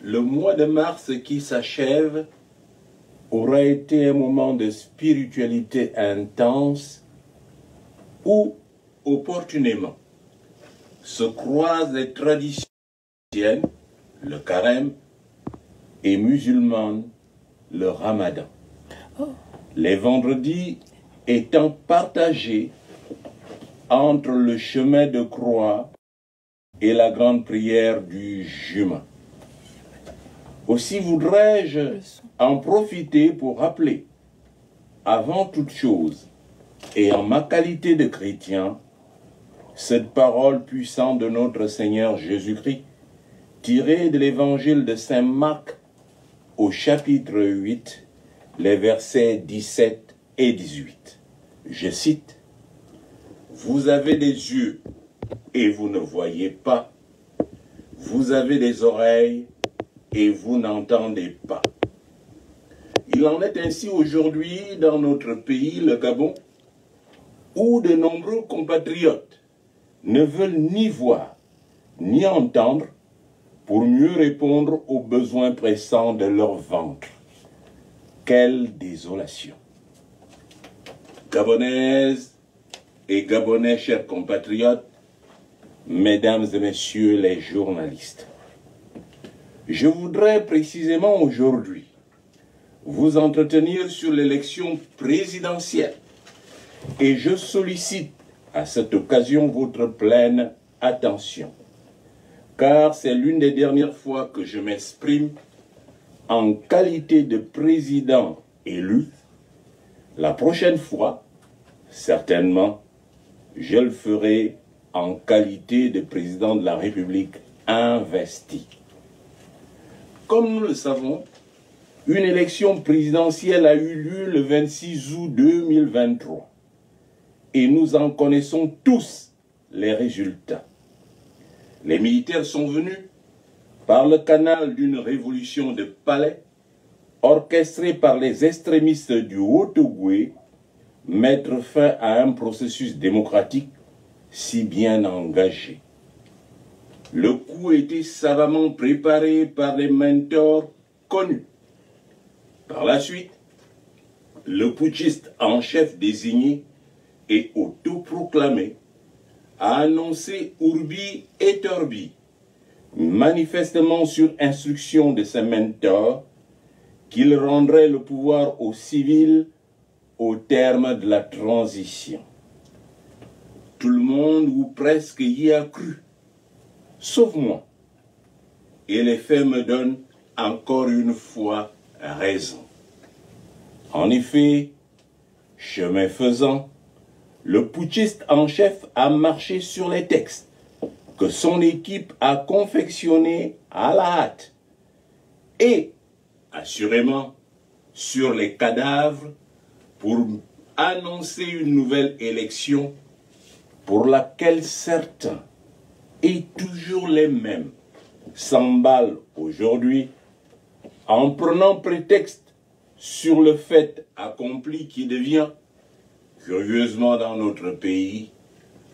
le mois de mars qui s'achève aura été un moment de spiritualité intense où, opportunément, se croisent les traditions chrétiennes, le carême, et musulmanes, le ramadan. Les vendredis étant partagés entre le chemin de croix et la grande prière du Juma. Aussi voudrais-je en profiter pour rappeler, avant toute chose, et en ma qualité de chrétien, cette parole puissante de notre Seigneur Jésus-Christ, tirée de l'évangile de Saint Marc au chapitre 8, les versets 17 et 18. Je cite, « Vous avez des yeux et vous ne voyez pas, vous avez des oreilles et vous n'entendez pas. » Il en est ainsi aujourd'hui dans notre pays, le Gabon, où de nombreux compatriotes ne veulent ni voir ni entendre pour mieux répondre aux besoins pressants de leur ventre. Quelle désolation! Gabonaises et Gabonais, chers compatriotes, mesdames et messieurs les journalistes, je voudrais précisément aujourd'hui vous entretenir sur l'élection présidentielle et je sollicite à cette occasion votre pleine attention, car c'est l'une des dernières fois que je m'exprime en qualité de président élu. La prochaine fois, certainement, je le ferai en qualité de président de la République investi. Comme nous le savons, une élection présidentielle a eu lieu le 26 août 2023 et nous en connaissons tous les résultats. Les militaires sont venus par le canal d'une révolution de palais orchestrée par les extrémistes du Haut-Ogooué mettre fin à un processus démocratique si bien engagé. Le coup était savamment préparé par des mentors connus. Par la suite, le putschiste en chef désigné et autoproclamé a annoncé Urbi et Orbi, manifestement sur instruction de ses mentors, qu'il rendrait le pouvoir aux civils au terme de la transition. Tout le monde ou presque y a cru, sauf moi. Et les faits me donnent encore une fois raison. En effet, chemin faisant, le putschiste en chef a marché sur les textes que son équipe a confectionnés à la hâte et, assurément, sur les cadavres pour annoncer une nouvelle élection pour laquelle certains, et toujours les mêmes, s'emballent aujourd'hui en prenant prétexte sur le fait accompli qui devient, curieusement dans notre pays,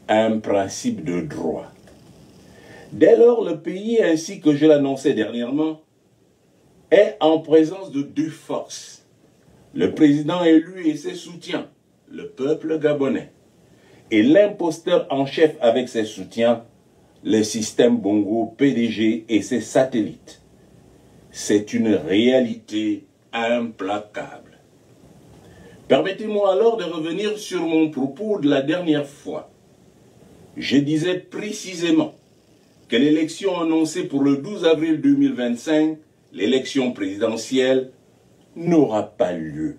un principe de droit. Dès lors, le pays, ainsi que je l'annonçais dernièrement, est en présence de deux forces. Le président élu et ses soutiens, le peuple gabonais, et l'imposteur en chef avec ses soutiens, le système Bongo PDG et ses satellites. C'est une réalité implacable. Permettez-moi alors de revenir sur mon propos de la dernière fois. Je disais précisément que l'élection annoncée pour le 12 avril 2025, l'élection présidentielle, n'aura pas lieu.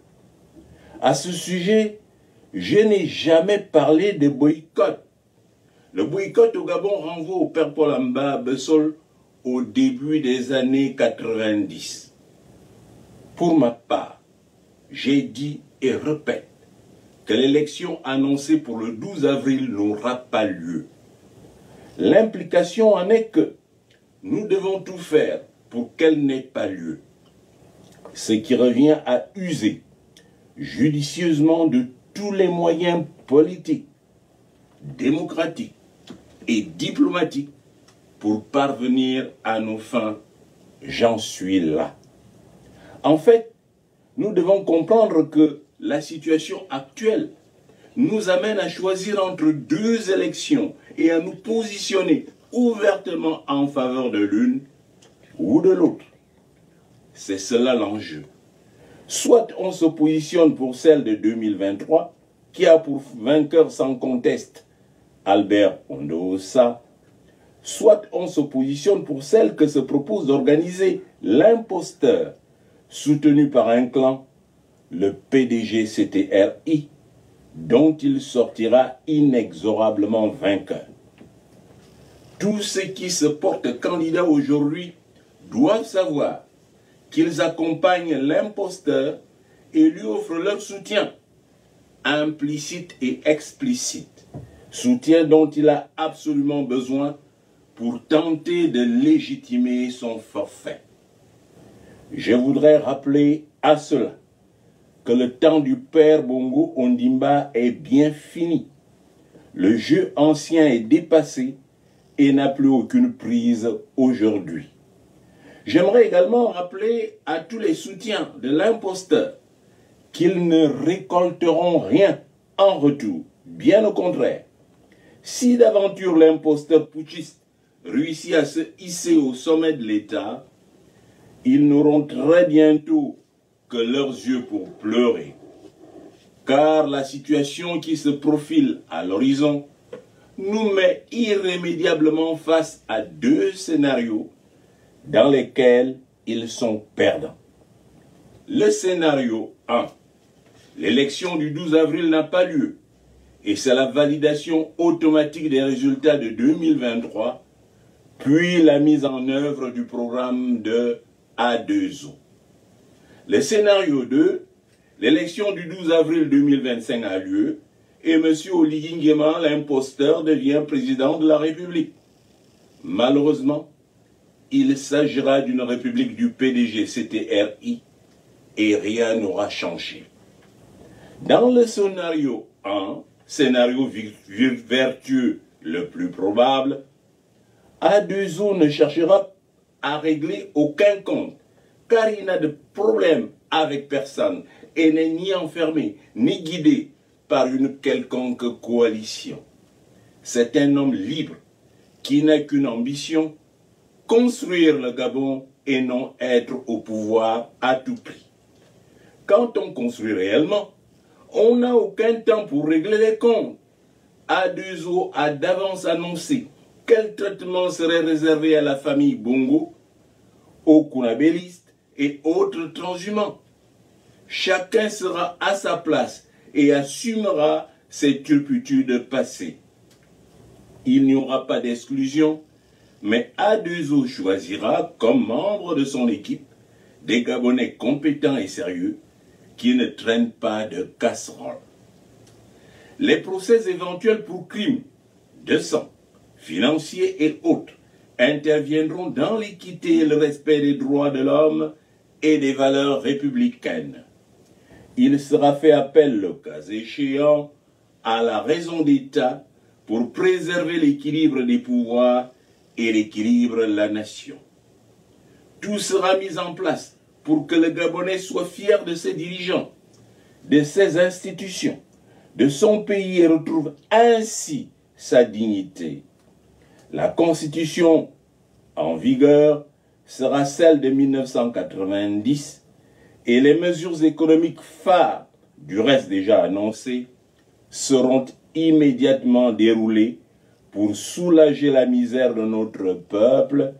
À ce sujet, je n'ai jamais parlé de boycott. Le boycott au Gabon renvoie au père Paul Amba Bessol au début des années 90. Pour ma part, j'ai dit et répète que l'élection annoncée pour le 12 avril n'aura pas lieu. L'implication en est que nous devons tout faire pour qu'elle n'ait pas lieu. Ce qui revient à user judicieusement de tous les moyens politiques, démocratiques et diplomatiques pour parvenir à nos fins j'en suis là. En fait, nous devons comprendre que la situation actuelle nous amène à choisir entre deux élections et à nous positionner ouvertement en faveur de l'une ou de l'autre. C'est cela l'enjeu. Soit on se positionne pour celle de 2023, qui a pour vainqueur sans conteste Albert Ondoosa, soit on se positionne pour celle que se propose d'organiser l'imposteur, soutenu par un clan, le PDG CTRI, dont il sortira inexorablement vainqueur. Tous ceux qui se portent candidats aujourd'hui doivent savoir qu'ils accompagnent l'imposteur et lui offrent leur soutien, implicite et explicite, soutien dont il a absolument besoin pour tenter de légitimer son forfait. Je voudrais rappeler à cela que le temps du père Bongo Ondimba est bien fini. Le jeu ancien est dépassé et n'a plus aucune prise aujourd'hui. J'aimerais également rappeler à tous les soutiens de l'imposteur qu'ils ne récolteront rien en retour, bien au contraire. Si d'aventure l'imposteur putschiste réussit à se hisser au sommet de l'État, ils n'auront très bientôt que leurs yeux pour pleurer. Car la situation qui se profile à l'horizon nous met irrémédiablement face à deux scénarios dans lesquels ils sont perdants. Le scénario 1. L'élection du 12 avril n'a pas lieu et c'est la validation automatique des résultats de 2023, puis la mise en œuvre du programme de A2O. Le scénario 2. L'élection du 12 avril 2025 a lieu et M. Oligui Nguema, l'imposteur, devient président de la République. Malheureusement, il s'agira d'une république du PDG CTRI et rien n'aura changé. Dans le scénario 1, scénario vertueux le plus probable, A2O ne cherchera à régler aucun compte car il n'a de problème avec personne et n'est ni enfermé ni guidé par une quelconque coalition. C'est un homme libre qui n'a qu'une ambition, construire le Gabon et non être au pouvoir à tout prix. Quand on construit réellement, on n'a aucun temps pour régler les comptes. A2O a d'avance annoncé quel traitement serait réservé à la famille Bongo, aux Kounabélistes et autres transhumants. Chacun sera à sa place et assumera ses turpitudes passées. Il n'y aura pas d'exclusion, mais A2O choisira comme membre de son équipe des Gabonais compétents et sérieux qui ne traînent pas de casserole. Les procès éventuels pour crimes de sang, financiers et autres interviendront dans l'équité et le respect des droits de l'homme et des valeurs républicaines. Il sera fait appel, le cas échéant, à la raison d'État pour préserver l'équilibre des pouvoirs et l'équilibre de la nation. Tout sera mis en place pour que le Gabonais soit fier de ses dirigeants, de ses institutions, de son pays et retrouve ainsi sa dignité. La Constitution en vigueur sera celle de 1990 et les mesures économiques phares, du reste déjà annoncées, seront immédiatement déroulées pour soulager la misère de notre peuple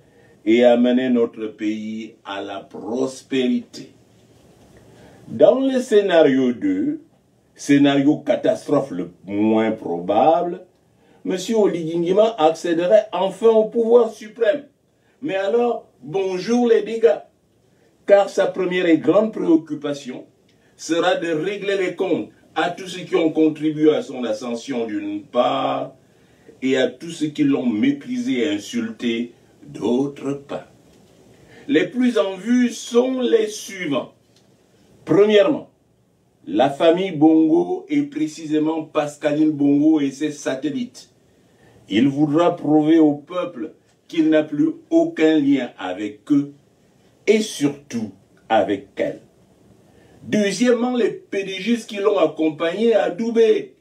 et amener notre pays à la prospérité. Dans le scénario 2, scénario catastrophe le moins probable, M. Oligui Nguema accéderait enfin au pouvoir suprême. Mais alors, bonjour les dégâts, car sa première et grande préoccupation sera de régler les comptes à tous ceux qui ont contribué à son ascension d'une part, et à tous ceux qui l'ont méprisé et insulté d'autre part. Les plus en vue sont les suivants. Premièrement, la famille Bongo et précisément Pascaline Bongo et ses satellites. Il voudra prouver au peuple qu'il n'a plus aucun lien avec eux et surtout avec elle. Deuxièmement, les pédigistes qui l'ont accompagné à Doubé,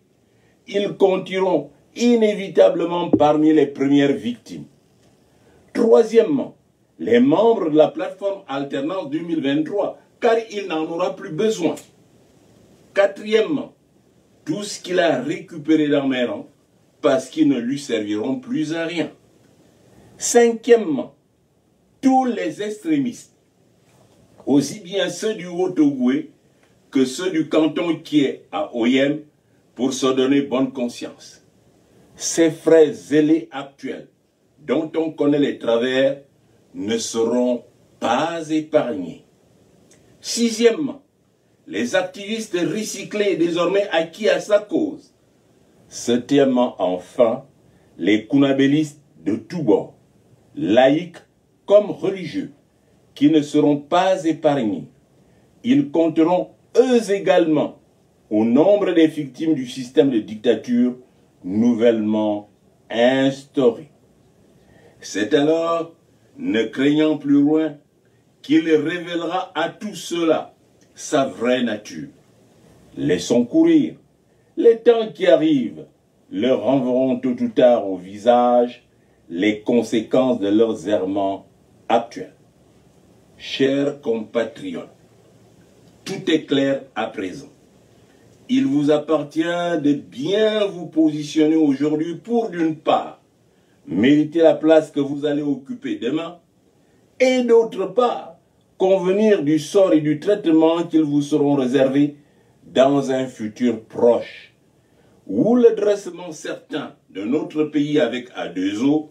ils compteront inévitablement parmi les premières victimes. Troisièmement, les membres de la plateforme Alternance 2023, car il n'en aura plus besoin. Quatrièmement, tout ce qu'il a récupéré dans mes rangs, parce qu'ils ne lui serviront plus à rien. Cinquièmement, tous les extrémistes, aussi bien ceux du Haut-Ogooué que ceux du canton qui est à Oyem, pour se donner bonne conscience. Ces frères zélés actuels, dont on connaît les travers, ne seront pas épargnés. Sixièmement, les activistes recyclés désormais acquis à sa cause. Septièmement, enfin, les kounabélistes de tous bords, laïcs comme religieux, qui ne seront pas épargnés. Ils compteront eux également au nombre des victimes du système de dictature nouvellement instauré. C'est alors, ne craignant plus loin, qu'il révélera à tout cela sa vraie nature. Laissons courir. Les temps qui arrivent leur renverront tôt ou tard au visage les conséquences de leurs errements actuels. Chers compatriotes, tout est clair à présent. Il vous appartient de bien vous positionner aujourd'hui pour, d'une part, mériter la place que vous allez occuper demain, et d'autre part, convenir du sort et du traitement qu'ils vous seront réservés dans un futur proche, ou le dressement certain de notre pays avec A2O,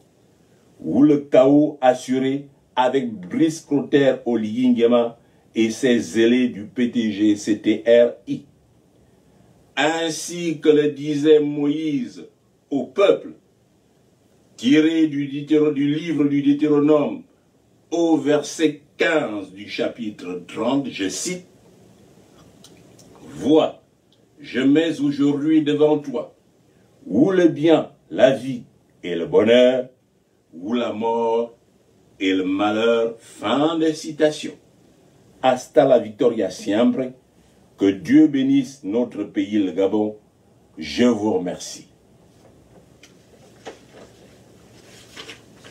ou le chaos assuré avec Brice Clotaire Oligui et ses zélés du PTG-CTRI. Ainsi que le disait Moïse au peuple, tiré du livre du Deutéronome au verset 15 du chapitre 30, je cite, « Vois, je mets aujourd'hui devant toi, ou le bien, la vie et le bonheur, ou la mort et le malheur. » Fin de citation. Hasta la victoria siempre. Que Dieu bénisse notre pays, le Gabon. Je vous remercie.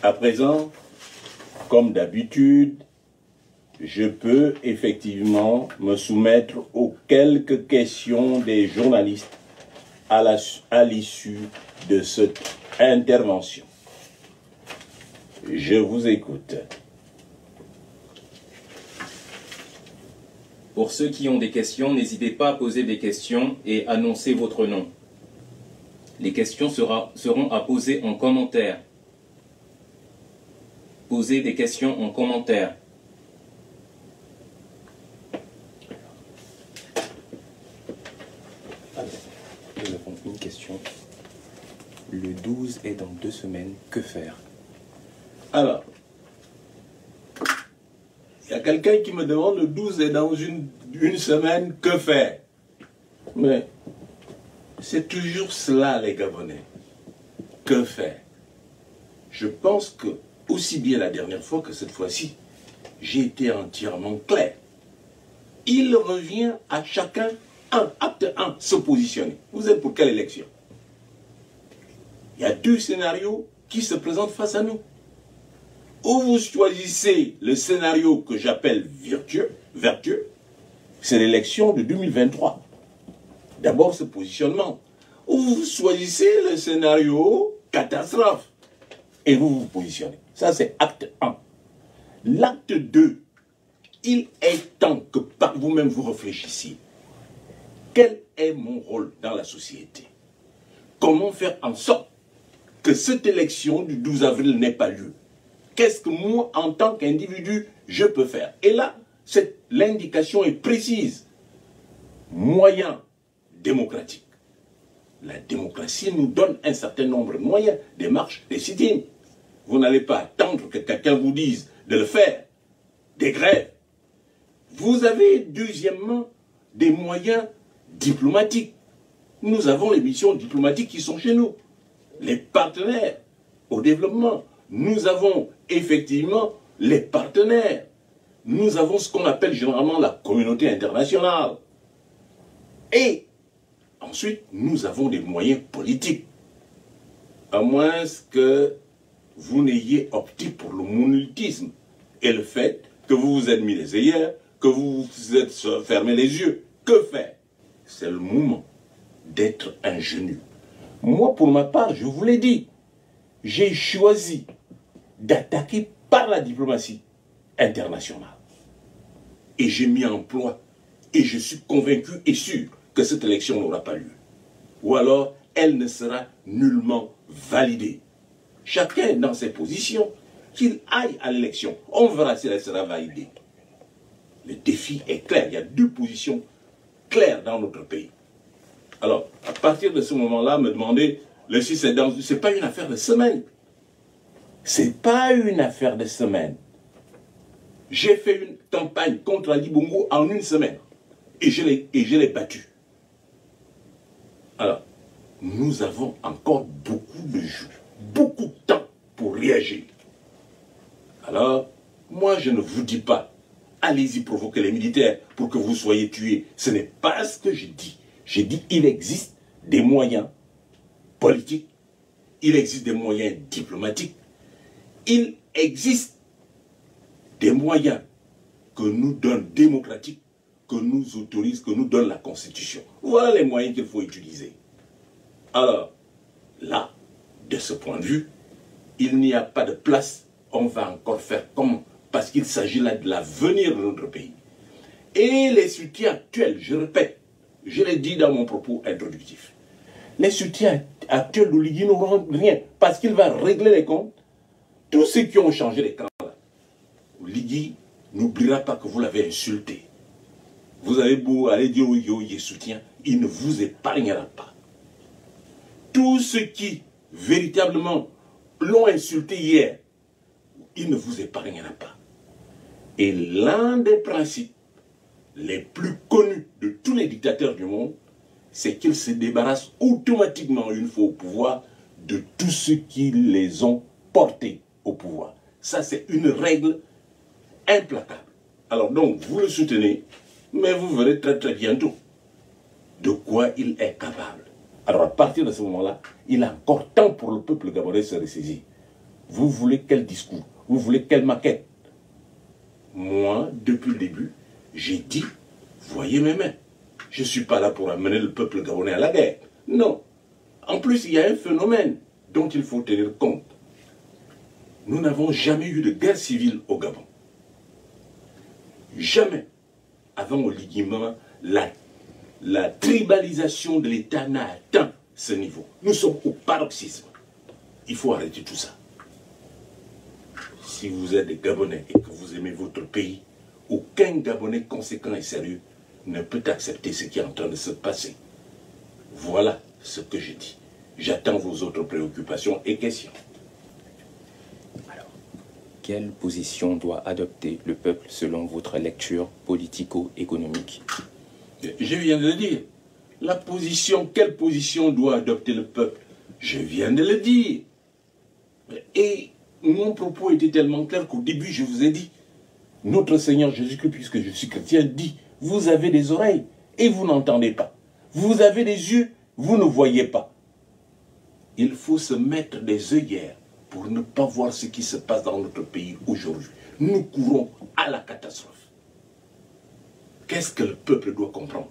À présent, comme d'habitude, je peux effectivement me soumettre aux quelques questions des journalistes à l'issue de cette intervention. Je vous écoute. Pour ceux qui ont des questions, n'hésitez pas à poser des questions et annoncer votre nom. Les questions seront à poser en commentaire. Posez des questions en commentaire. Nous avons une question. Le 12 est dans 2 semaines. Que faire? Alors, il y a quelqu'un qui me demande le 12 est dans une semaine, que faire? Mais c'est toujours cela, les Gabonais. Que faire? Je pense que, aussi bien la dernière fois que cette fois-ci, j'ai été entièrement clair. Il revient à chacun, acte 1, se positionner. Vous êtes pour quelle élection? Il y a 2 scénarios qui se présentent face à nous. Ou vous choisissez le scénario que j'appelle vertueux, c'est l'élection de 2023. D'abord ce positionnement. Ou vous choisissez le scénario catastrophe et vous vous positionnez. Ça c'est acte 1. L'acte 2, il est temps que par vous-même vous réfléchissiez. Quel est mon rôle dans la société? Comment faire en sorte que cette élection du 12 avril n'ait pas lieu? Qu'est-ce que moi, en tant qu'individu, je peux faire? Et là, l'indication est précise. Moyen démocratique. La démocratie nous donne un certain nombre de moyens, des marches, des sit-ins. Vous n'allez pas attendre que quelqu'un vous dise de le faire. Des grèves. Vous avez, deuxièmement, des moyens diplomatiques. Nous avons les missions diplomatiques qui sont chez nous. Les partenaires au développement. Nous avons effectivement les partenaires. nous avons ce qu'on appelle généralement la communauté internationale. Et ensuite, nous avons des moyens politiques. À moins que vous n'ayez opté pour le monétisme et le fait que vous vous êtes mis les œillères, que vous vous êtes fermé les yeux. Que faire? C'est le moment d'être ingénu. Moi, pour ma part, je vous l'ai dit, j'ai choisi d'attaquer par la diplomatie internationale. Et j'ai mis en emploi, et je suis convaincu et sûr que cette élection n'aura pas lieu. Ou alors, elle ne sera nullement validée. Chacun dans ses positions, qu'il aille à l'élection. On verra si elle sera validée. Le défi est clair. Il y a deux positions claires dans notre pays. Alors, à partir de ce moment-là, me demander, le si c'est dans... C'est pas une affaire de semaine. C'est pas une affaire de semaine. J'ai fait une campagne contre Ali Bongo en une semaine. Et je l'ai battu. Alors, nous avons encore beaucoup de jours, beaucoup de temps pour réagir. Alors, moi je ne vous dis pas, allez-y provoquer les militaires pour que vous soyez tués. Ce n'est pas ce que j'ai dit. J'ai dit qu'il existe des moyens politiques, il existe des moyens diplomatiques, il existe des moyens que nous donne démocratiques, que nous autorise, que nous donne la Constitution. Voilà les moyens qu'il faut utiliser. Alors, là, de ce point de vue, il n'y a pas de place. On va encore faire comment? Parce qu'il s'agit là de l'avenir de notre pays. Et les soutiens actuels, je répète, je l'ai dit dans mon propos introductif, les soutiens actuels d'Oligui n'auront rien, parce qu'il va régler les comptes. Tous ceux qui ont changé les camps là, Oligui n'oubliera pas que vous l'avez insulté. Vous avez beau aller dire oui, il soutient, il ne vous épargnera pas. Tous ceux qui véritablement l'ont insulté hier, il ne vous épargnera pas. Et l'un des principes les plus connus de tous les dictateurs du monde, c'est qu'ils se débarrassent automatiquement, une fois au pouvoir, de tous ceux qui les ont portés au pouvoir. Ça, c'est une règle implacable. Alors donc, vous le soutenez, mais vous verrez très très bientôt de quoi il est capable. Alors à partir de ce moment-là, il a encore temps pour le peuple gabonais de se ressaisir. Vous voulez quel discours? Vous voulez quelle maquette? Moi, depuis le début, j'ai dit, voyez mes mains. Je ne suis pas là pour amener le peuple gabonais à la guerre. Non. En plus, il y a un phénomène dont il faut tenir compte. Nous n'avons jamais eu de guerre civile au Gabon. Jamais. Avant Oligui Nguema, la tribalisation de l'État n'a atteint ce niveau. Nous sommes au paroxysme. Il faut arrêter tout ça. Si vous êtes des Gabonais et que vous aimez votre pays, aucun Gabonais conséquent et sérieux ne peut accepter ce qui est en train de se passer. Voilà ce que je dis. J'attends vos autres préoccupations et questions. Alors, quelle position doit adopter le peuple selon votre lecture politico-économique? Je viens de le dire. La position, quelle position doit adopter le peuple? Je viens de le dire. Et mon propos était tellement clair qu'au début, je vous ai dit, notre Seigneur Jésus-Christ, puisque je suis chrétien, dit, vous avez des oreilles et vous n'entendez pas. Vous avez des yeux, vous ne voyez pas. Il faut se mettre des œillères pour ne pas voir ce qui se passe dans notre pays aujourd'hui. Nous courons à la catastrophe. Qu'est-ce que le peuple doit comprendre?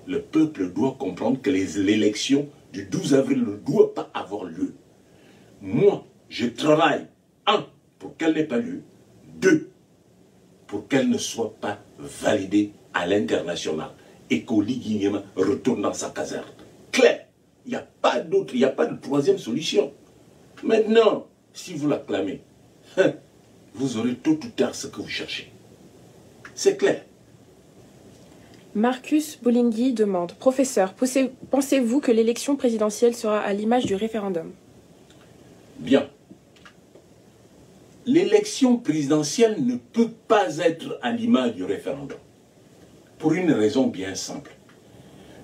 Le peuple doit comprendre que l'élection du 12 avril ne doit pas avoir lieu. Moi, je travaille, 1, pour qu'elle n'ait pas lieu, 2, pour qu'elle ne soit pas validée à l'international et qu'Oligui Nguema retourne dans sa caserne. Clair, il n'y a pas d'autre, il n'y a pas de troisième solution. Maintenant, si vous l'acclamez, vous aurez tôt ou tard ce que vous cherchez. C'est clair. Marcus Bolingui demande, professeur, pensez-vous que l'élection présidentielle sera à l'image du référendum? Bien. L'élection présidentielle ne peut pas être à l'image du référendum. Pour une raison bien simple.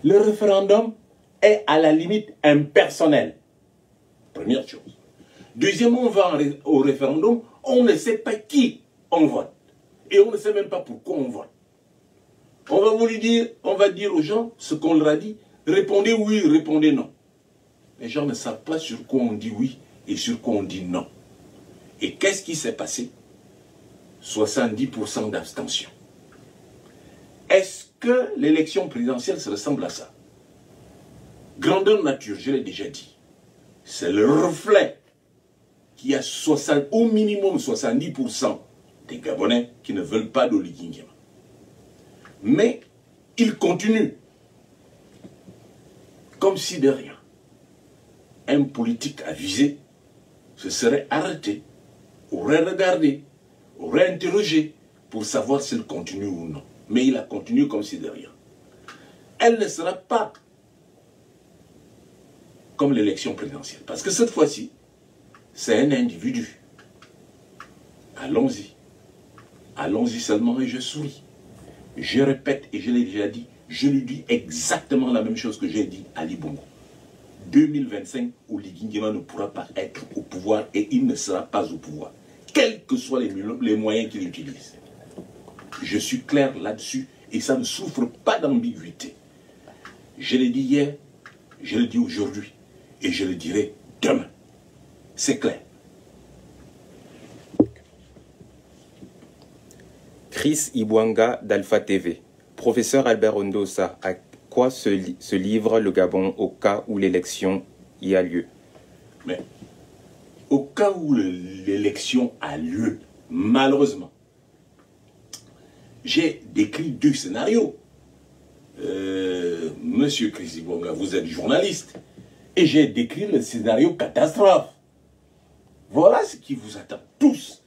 Le référendum est à la limite impersonnel. Première chose. Deuxièmement, on va au référendum, on ne sait pas qui on vote. Et on ne sait même pas pourquoi on vote. On va vous dire, on va dire aux gens ce qu'on leur a dit. Répondez oui, répondez non. Les gens ne savent pas sur quoi on dit oui et sur quoi on dit non. Et qu'est-ce qui s'est passé? 70% d'abstention. Est-ce que l'élection présidentielle se ressemble à ça? Grandeur nature, je l'ai déjà dit. C'est le reflet qu'il y a au minimum 70% des Gabonais qui ne veulent pas d'Oligui Nguema. Mais il continue comme si de rien. Un politique avisé se serait arrêté, aurait regardé, aurait interrogé pour savoir s'il continue ou non. Mais il a continué comme si de rien. Elle ne sera pas comme l'élection présidentielle. Parce que cette fois-ci, c'est un individu. Allons-y. Allons-y seulement et je souris. Je répète et je l'ai déjà dit, je lui dis exactement la même chose que j'ai dit à Ali Bongo. 2025, Oligui Nguema ne pourra pas être au pouvoir et il ne sera pas au pouvoir. Quels que soient les moyens qu'il utilise. Je suis clair là-dessus et ça ne souffre pas d'ambiguïté. Je l'ai dit hier, je le dis aujourd'hui et je le dirai demain. C'est clair. Chris Ibwanga d'Alpha TV. Professeur Albert Ondosa, à quoi se livre le Gabon au cas où l'élection y a lieu? Mais au cas où l'élection a lieu, malheureusement, j'ai décrit deux scénarios. Monsieur Chris Ibwanga, vous êtes journaliste. Et j'ai décrit le scénario catastrophe. Voilà ce qui vous attend. Tous.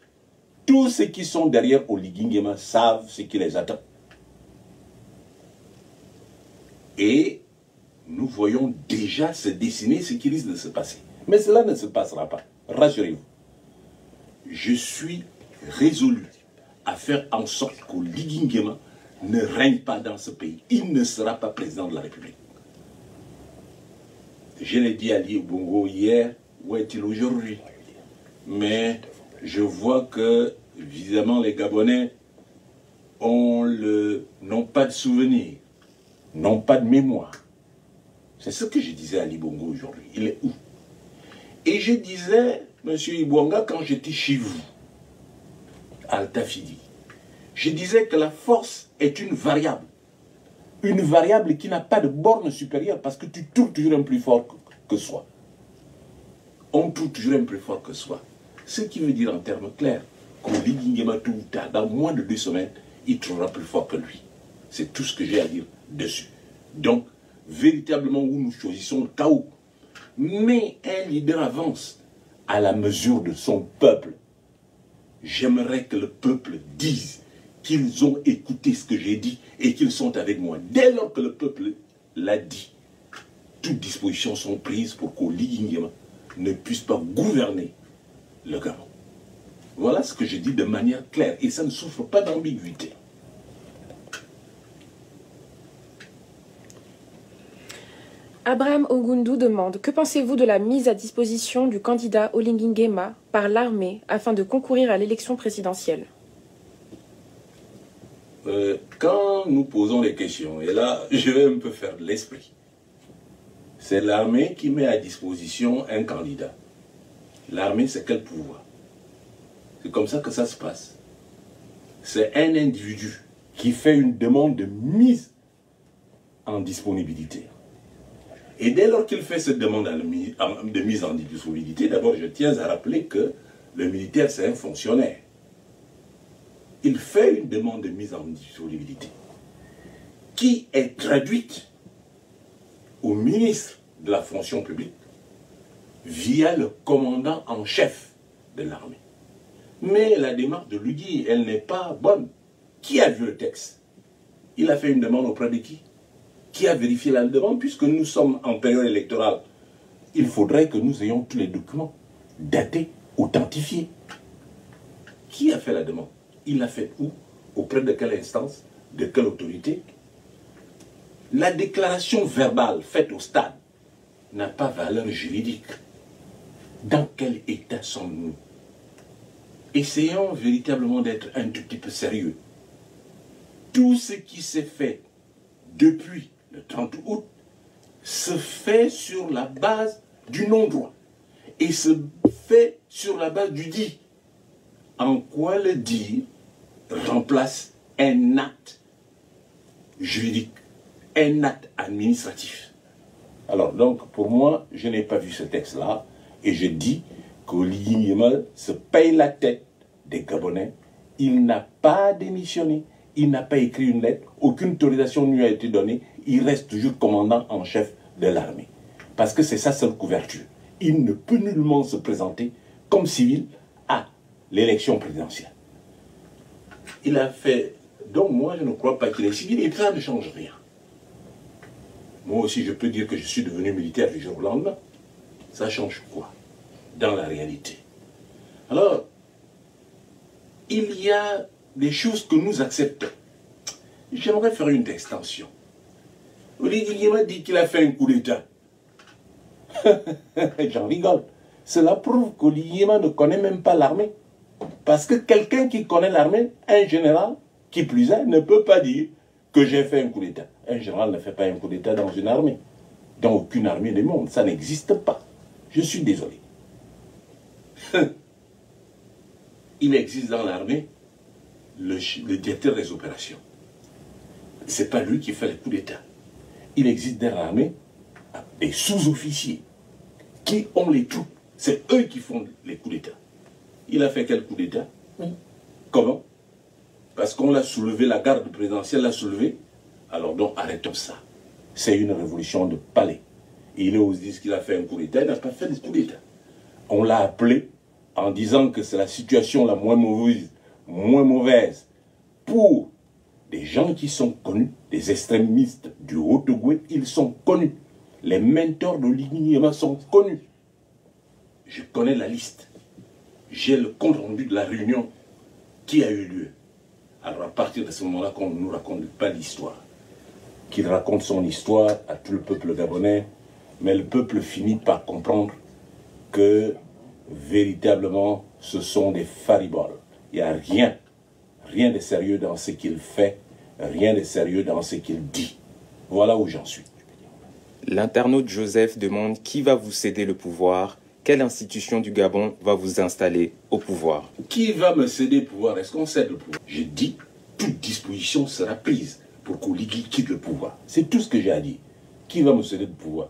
Tous ceux qui sont derrière Oligui Nguema savent ce qui les attend. Et nous voyons déjà se dessiner ce qui risque de se passer. Mais cela ne se passera pas. Rassurez-vous. Je suis résolu à faire en sorte qu'Oligui Nguema ne règne pas dans ce pays. Il ne sera pas président de la République. Je l'ai dit à Ali Bongo hier, où est-il aujourd'hui? Mais je vois que, évidemment, les Gabonais n'ont pas de souvenirs, n'ont pas de mémoire. C'est ce que je disais à Ali Bongo aujourd'hui. Il est où? Et je disais, monsieur Ibwanga, quand j'étais chez vous, à Altafidi, je disais que la force est une variable. Une variable qui n'a pas de borne supérieure parce que tu trouves toujours un plus fort que soi. On trouve toujours un plus fort que soi. Ce qui veut dire en termes clairs qu'Oligui Nguema, tout ou tard, dans moins de 2 semaines, il trouvera plus fort que lui. C'est tout ce que j'ai à dire dessus. Donc, véritablement, où nous choisissons le chaos. Mais un leader avance à la mesure de son peuple. J'aimerais que le peuple dise qu'ils ont écouté ce que j'ai dit et qu'ils sont avec moi. Dès lors que le peuple l'a dit, toutes dispositions sont prises pour qu'Oligui Nguema ne puisse pas gouverner le Gabon. Voilà ce que je dis de manière claire et ça ne souffre pas d'ambiguïté. Abraham Ogundu demande: que pensez-vous de la mise à disposition du candidat Oligui Nguema par l'armée afin de concourir à l'élection présidentielle? Quand nous posons des questions, et là je vais un peu faire de l'esprit, c'est l'armée qui met à disposition un candidat. L'armée, c'est quel pouvoir? C'est comme ça que ça se passe. C'est un individu qui fait une demande de mise en disponibilité. Et dès lors qu'il fait cette demande de mise en disponibilité, d'abord je tiens à rappeler que le militaire c'est un fonctionnaire. Il fait une demande de mise en disponibilité qui est traduite au ministre de la fonction publique via le commandant en chef de l'armée. Mais la démarche de Lugui, elle n'est pas bonne. Qui a vu le texte? Il a fait une demande auprès de qui? Qui a vérifié la demande? Puisque nous sommes en période électorale, il faudrait que nous ayons tous les documents datés, authentifiés. Qui a fait la demande? Il l'a fait où? Auprès de quelle instance? De quelle autorité? La déclaration verbale faite au stade n'a pas valeur juridique. Dans quel état sommes-nous? essayons véritablement d'être un tout petit peu sérieux. Tout ce qui s'est fait depuis le 30 août se fait sur la base du non-droit et se fait sur la base du dit. En quoi le dire remplace un acte juridique, un acte administratif. Alors donc pour moi, je n'ai pas vu ce texte-là et je dis qu'Oligui Nguema se paye la tête des Gabonais. Il n'a pas démissionné, il n'a pas écrit une lettre, aucune autorisation ne lui a été donnée, il reste toujours commandant en chef de l'armée. Parce que c'est sa seule couverture. Il ne peut nullement se présenter comme civil à l'élection présidentielle. Il a fait... Donc moi, je ne crois pas qu'il est civil et ça ne change rien. Moi aussi, je peux dire que je suis devenu militaire du jour au lendemain. Ça change quoi dans la réalité? Alors, il y a des choses que nous acceptons. J'aimerais faire une extension. Oligui Nguema dit qu'il a fait un coup d'État. J'en rigole. Cela prouve qu'Oligui Nguema ne connaît même pas l'armée. Parce que quelqu'un qui connaît l'armée, un général, qui plus est, ne peut pas dire que j'ai fait un coup d'État. Un général ne fait pas un coup d'État dans une armée. Dans aucune armée du monde. Ça n'existe pas. Je suis désolé. Il existe dans l'armée le directeur des opérations. Ce n'est pas lui qui fait les coups d'État. Il existe dans l'armée des sous-officiers qui ont les troupes. C'est eux qui font les coups d'État. Il a fait quel coup d'État? Comment? Parce qu'on l'a soulevé, la garde présidentielle l'a soulevé. Alors donc arrêtons ça. C'est une révolution de palais. Et il ose dire qu'il a fait un coup d'État, il n'a pas fait de coup d'État. On l'a appelé en disant que c'est la situation la moins mauvaise pour des gens qui sont connus, des extrémistes du Haut-Ogooué, ils sont connus. Les mentors d'Oligui Nguema sont connus. Je connais la liste. J'ai le compte rendu de la réunion qui a eu lieu. Alors à partir de ce moment-là, qu'on ne nous raconte pas l'histoire. Qu'il raconte son histoire à tout le peuple gabonais, mais le peuple finit par comprendre que véritablement ce sont des fariboles. Il n'y a rien de sérieux dans ce qu'il fait, rien de sérieux dans ce qu'il dit. Voilà où j'en suis. L'internaute Joseph demande qui va vous céder le pouvoir. Quelle institution du Gabon va vous installer au pouvoir? Qui va me céder le pouvoir? Est-ce qu'on cède le pouvoir? Je dis, toute disposition sera prise pour qu'Oligui quitte le pouvoir. C'est tout ce que j'ai à dire. Qui va me céder le pouvoir?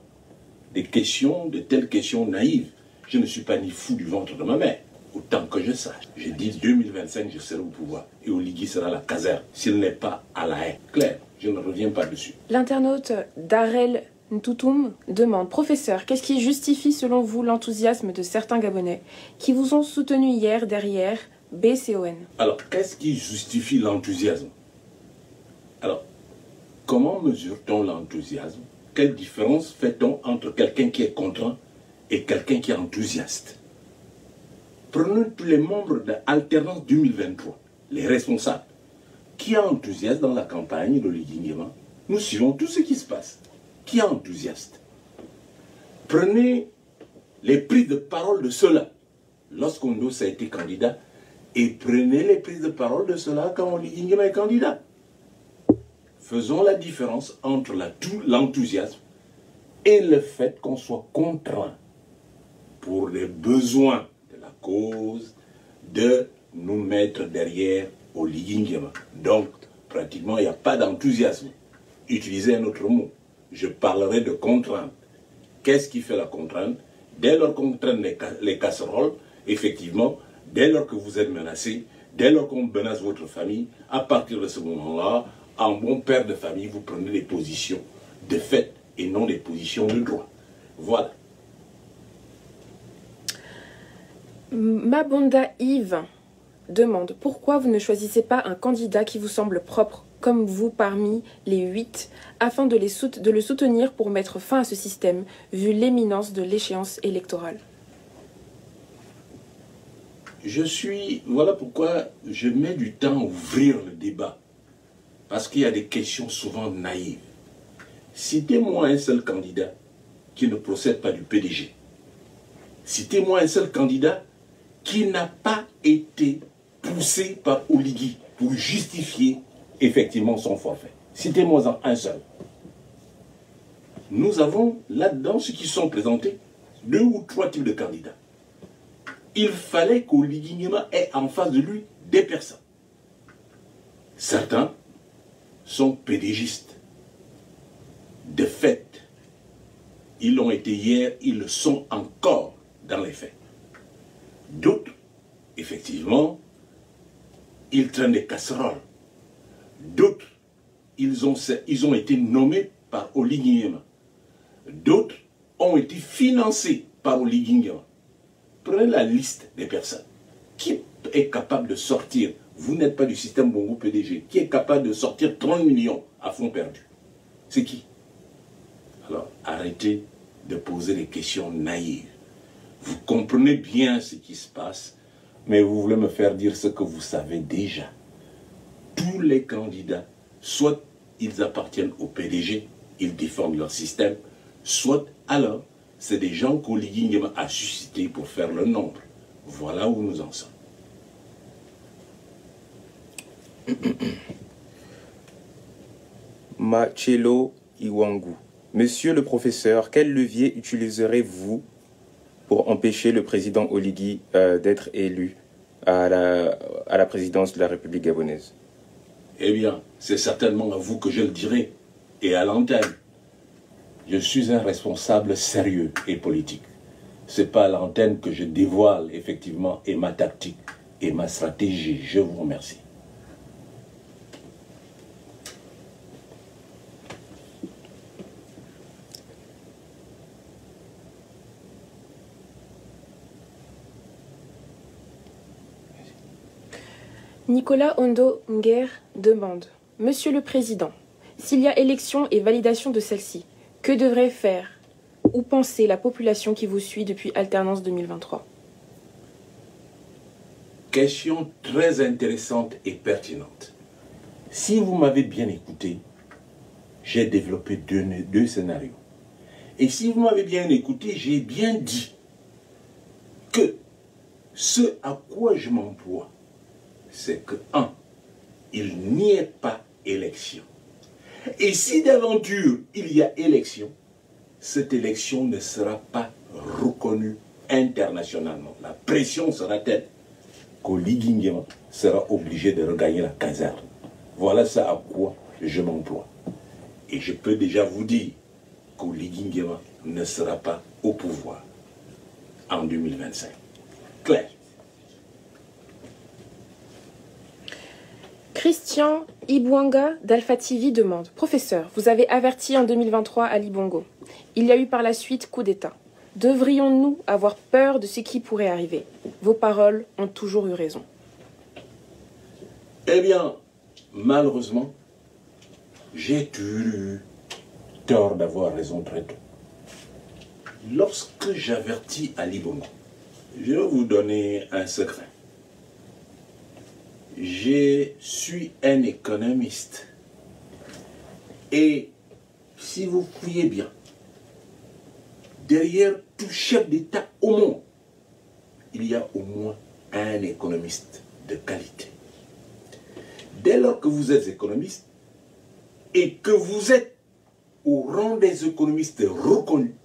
Des questions, de telles questions naïves. Je ne suis pas ni fou du ventre de ma mère, autant que je sache. Je dis 2025, je serai au pouvoir. Et Oligui sera à la caserne, s'il n'est pas à la haie. Claire, je ne reviens pas dessus. L'internaute Darel Ntoutoum demande: Professeur, qu'est-ce qui justifie selon vous l'enthousiasme de certains Gabonais qui vous ont soutenu hier derrière BCON? Alors, qu'est-ce qui justifie l'enthousiasme? Alors, comment mesure-t-on l'enthousiasme? Quelle différence fait-on entre quelqu'un qui est contraint et quelqu'un qui est enthousiaste? Prenons tous les membres de Alternance 2023, les responsables. Qui est enthousiaste dans la campagne d'Oligui Nguema? Nous suivons tout ce qui se passe. Qui est enthousiaste? Prenez les prises de parole de ceux-là, lorsqu'Ondos a été candidat, et prenez les prises de parole de ceux-là quand Oligui Nguema est candidat. Faisons la différence entre l'enthousiasme et le fait qu'on soit contraint pour les besoins de la cause de nous mettre derrière Oligui Nguema. Donc, pratiquement, il n'y a pas d'enthousiasme. Utilisez un autre mot. Je parlerai de contrainte. Qu'est-ce qui fait la contrainte? Dès lors qu'on traîne les casseroles, effectivement, dès lors que vous êtes menacé, dès lors qu'on menace votre famille, à partir de ce moment-là, en bon père de famille, vous prenez des positions de fait et non des positions de droit. Voilà. Mabonda Yves demande: pourquoi vous ne choisissez pas un candidat qui vous semble propre comme vous parmi les 8 afin de le soutenir pour mettre fin à ce système vu l'éminence de l'échéance électorale? Voilà pourquoi je mets du temps à ouvrir le débat. Parce qu'il y a des questions souvent naïves. Citez-moi un seul candidat qui ne procède pas du PDG. Citez-moi un seul candidat qui n'a pas été poussé par Oligui pour justifier effectivement son forfait. Citez-moi un seul. Nous avons là-dedans ceux qui sont présentés 2 ou 3 types de candidats. Il fallait qu'Oligui Nguema ait en face de lui des personnes. Certains sont pédégistes. De fait, ils l'ont été hier, ils le sont encore dans les faits. D'autres, effectivement, ils traînent des casseroles. D'autres, ils ont été nommés par Oligui Nguema. D'autres ont été financés par Oligui Nguema. Prenez la liste des personnes. Qui est capable de sortir, vous n'êtes pas du système Bongo PDG, qui est capable de sortir 30 millions à fonds perdus? C'est qui? Alors, arrêtez de poser des questions naïves. Vous comprenez bien ce qui se passe, mais vous voulez me faire dire ce que vous savez déjà. Tous les candidats, soit ils appartiennent au PDG, ils défendent leur système, soit alors c'est des gens qu'Oligui Nguema a suscités pour faire le nombre. Voilà où nous en sommes. Machelo Iwangu. Monsieur le professeur, quel levier utiliserez-vous pour empêcher le président Oligui d'être élu à la présidence de la République gabonaise? Eh bien, c'est certainement à vous que je le dirai, et à l'antenne. Je suis un responsable sérieux et politique. Ce n'est pas à l'antenne que je dévoile effectivement et ma tactique et ma stratégie. Je vous remercie. Nicolas Ondo Nguer demande: Monsieur le Président, s'il y a élection et validation de celle-ci, que devrait faire ou penser la population qui vous suit depuis Alternance 2023? Question très intéressante et pertinente. Si vous m'avez bien écouté, j'ai développé deux scénarios. Et si vous m'avez bien écouté, j'ai bien dit que ce à quoi je m'emploie, c'est que, 1, il n'y ait pas élection. Et si d'aventure il y a élection, cette élection ne sera pas reconnue internationalement. La pression sera telle qu'Oligui Nguema sera obligé de regagner la caserne. Voilà ça à quoi je m'emploie. Et je peux déjà vous dire qu'Oligui Nguema ne sera pas au pouvoir en 2025. Clair. Christian Ibwanga d'Alpha TV demande: Professeur, vous avez averti en 2023 Ali Bongo. Il y a eu par la suite coup d'État. Devrions-nous avoir peur de ce qui pourrait arriver? Vos paroles ont toujours eu raison. Eh bien, malheureusement, j'ai eu tort d'avoir raison très tôt. Lorsque j'avertis Ali Bongo, je vais vous donner un secret. Je suis un économiste. Et si vous fouillez bien, derrière tout chef d'État au monde, il y a au moins un économiste de qualité. Dès lors que vous êtes économiste et que vous êtes au rang des économistes reconnus,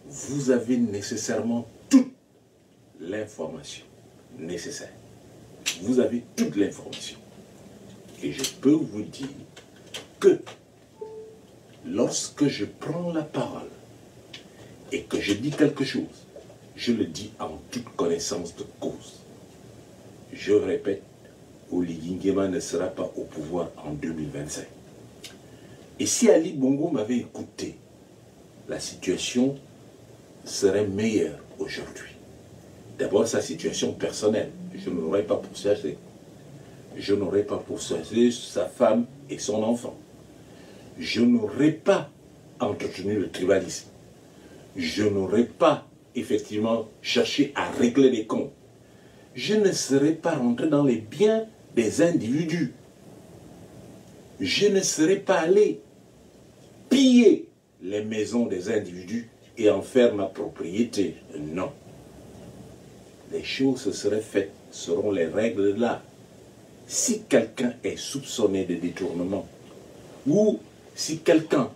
vous avez nécessairement toute l'information nécessaire. Vous avez toute l'information. Et je peux vous dire que lorsque je prends la parole et que je dis quelque chose, je le dis en toute connaissance de cause. Je répète, Oligui Nguema ne sera pas au pouvoir en 2025. Et si Ali Bongo m'avait écouté, la situation serait meilleure aujourd'hui. D'abord, sa situation personnelle. Je n'aurais pas pourchassé. Je n'aurais pas pourchassé sa femme et son enfant. Je n'aurais pas entretenu le tribalisme. Je n'aurais pas, effectivement, cherché à régler les comptes. Je ne serais pas rentré dans les biens des individus. Je ne serais pas allé piller les maisons des individus et en faire ma propriété. Non. les choses seraient faites selon les règles de l'art. Si quelqu'un est soupçonné de détournement, ou si quelqu'un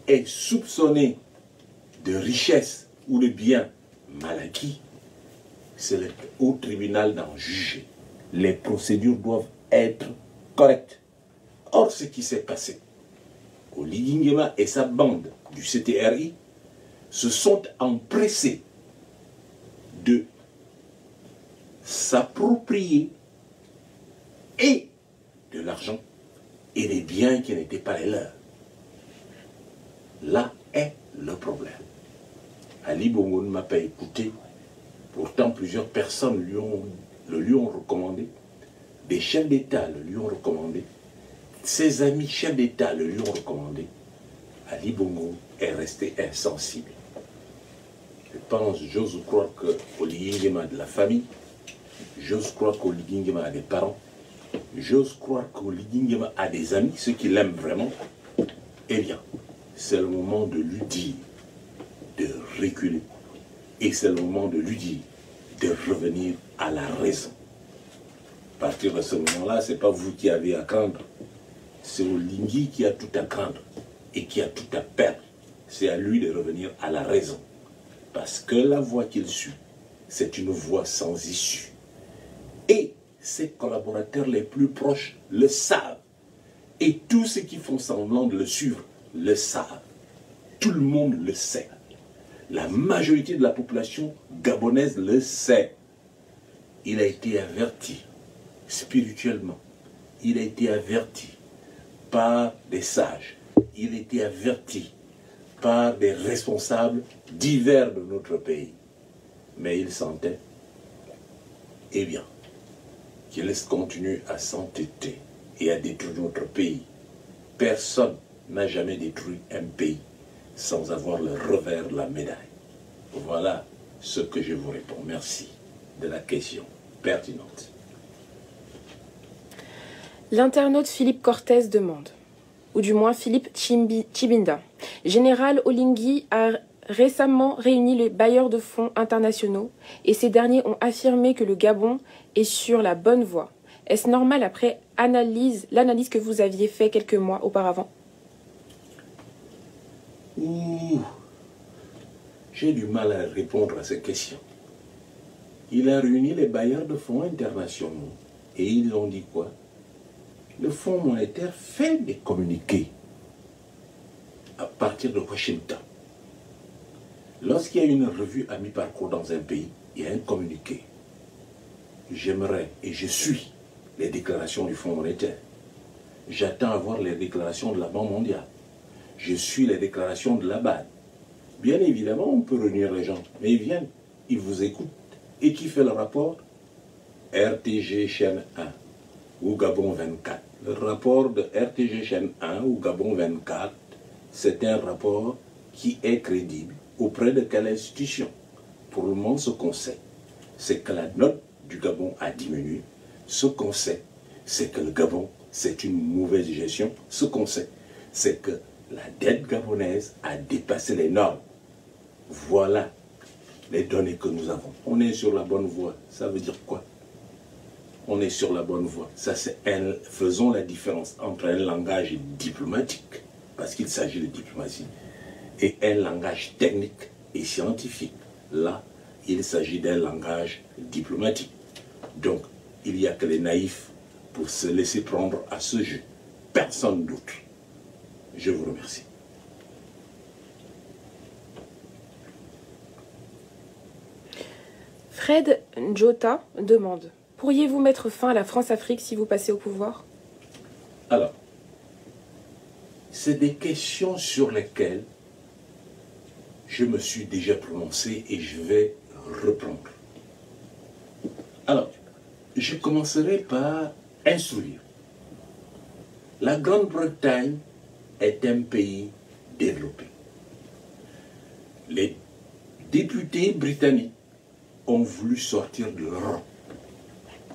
est soupçonné de richesse ou de bien mal acquis, c'est au tribunal d'en juger. Les procédures doivent être correctes. Or, ce qui s'est passé, Oligui Nguema et sa bande du CTRI se sont empressés de s'approprier et de l'argent et des biens qui n'étaient pas les leurs. Là est le problème. Ali Bongo ne m'a pas écouté. Pourtant, plusieurs personnes le lui ont recommandé. Des chefs d'État le lui ont recommandé. Ses amis chefs d'État le lui ont recommandé. Ali Bongo est resté insensible. Je pense, j'ose croire que Oligui Nguema a de la famille. J'ose croire qu'Oligui Nguema a des parents. J'ose croire qu'Oligui Nguema a des amis, ceux qui l'aiment vraiment. Eh bien, c'est le moment de lui dire de reculer. Et c'est le moment de lui dire de revenir à la raison. À partir de ce moment-là, ce n'est pas vous qui avez à craindre. C'est Oligui qui a tout à craindre et qui a tout à perdre. C'est à lui de revenir à la raison. Parce que la voie qu'il suit, c'est une voie sans issue. Et ses collaborateurs les plus proches le savent. Et tous ceux qui font semblant de le suivre le savent. Tout le monde le sait. La majorité de la population gabonaise le sait. Il a été averti spirituellement. Il a été averti par des sages. Il a été averti par des responsables divers de notre pays. Mais il sentait, eh bien, qu'il continue à s'entêter et à détruire notre pays. Personne n'a jamais détruit un pays sans avoir le revers de la médaille. Voilà ce que je vous réponds. Merci de la question pertinente. L'internaute Philippe Cortez demande, ou du moins Philippe Chibinda. Général Oligui a récemment réuni les bailleurs de fonds internationaux et ces derniers ont affirmé que le Gabon est sur la bonne voie. Est-ce normal après l'analyse que vous aviez faite quelques mois auparavant? J'ai du mal à répondre à ces questions. Il a réuni les bailleurs de fonds internationaux et ils ont dit quoi? Le Fonds monétaire fait des communiqués à partir de Washington. Lorsqu'il y a une revue à mi-parcours dans un pays, il y a un communiqué. J'aimerais et je suis les déclarations du Fonds monétaire. J'attends à voir les déclarations de la Banque mondiale. Je suis les déclarations de la BAD. Bien évidemment, on peut réunir les gens, mais ils viennent, ils vous écoutent. Et qui fait le rapport? RTG chaîne 1 ou Gabon 24. Le rapport de RTG chaîne 1 ou Gabon 24, c'est un rapport qui est crédible auprès de quelle institution? Pour le moment, ce qu'on sait, c'est que la note du Gabon a diminué. Ce qu'on sait, c'est que le Gabon, c'est une mauvaise gestion. Ce qu'on sait, c'est que la dette gabonaise a dépassé les normes. Voilà les données que nous avons. On est sur la bonne voie. Ça veut dire quoi? On est sur la bonne voie. Ça, faisons la différence entre un langage diplomatique, parce qu'il s'agit de diplomatie, et un langage technique et scientifique. Là, il s'agit d'un langage diplomatique. Donc, il n'y a que les naïfs pour se laisser prendre à ce jeu. Personne d'autre. Je vous remercie. Fred Njota demande, pourriez-vous mettre fin à la France-Afrique si vous passez au pouvoir? Alors, c'est des questions sur lesquelles je me suis déjà prononcé et je vais reprendre. Alors, je commencerai par instruire. La Grande-Bretagne est un pays développé. Les députés britanniques ont voulu sortir de l'Europe.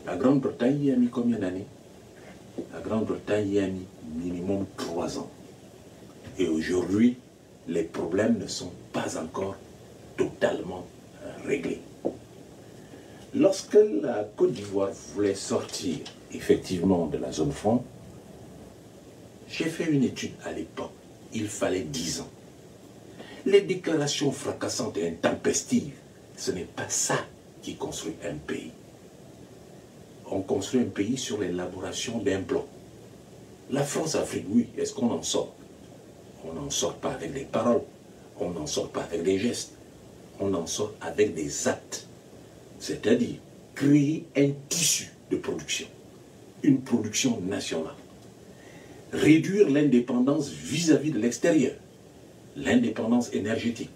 La Grande-Bretagne y a mis combien d'années? La Grande-Bretagne y a mis minimum 3 ans. Et aujourd'hui, les problèmes ne sont pas encore totalement réglés. Lorsque la Côte d'Ivoire voulait sortir effectivement de la zone franc, j'ai fait une étude à l'époque. Il fallait 10 ans. Les déclarations fracassantes et intempestives, ce n'est pas ça qui construit un pays. On construit un pays sur l'élaboration d'un plan. La France-Afrique, oui, est-ce qu'on en sort? On n'en sort pas avec des paroles, on n'en sort pas avec des gestes, on en sort avec des actes. C'est-à-dire créer un tissu de production, une production nationale. Réduire l'indépendance vis-à-vis de l'extérieur, l'indépendance énergétique,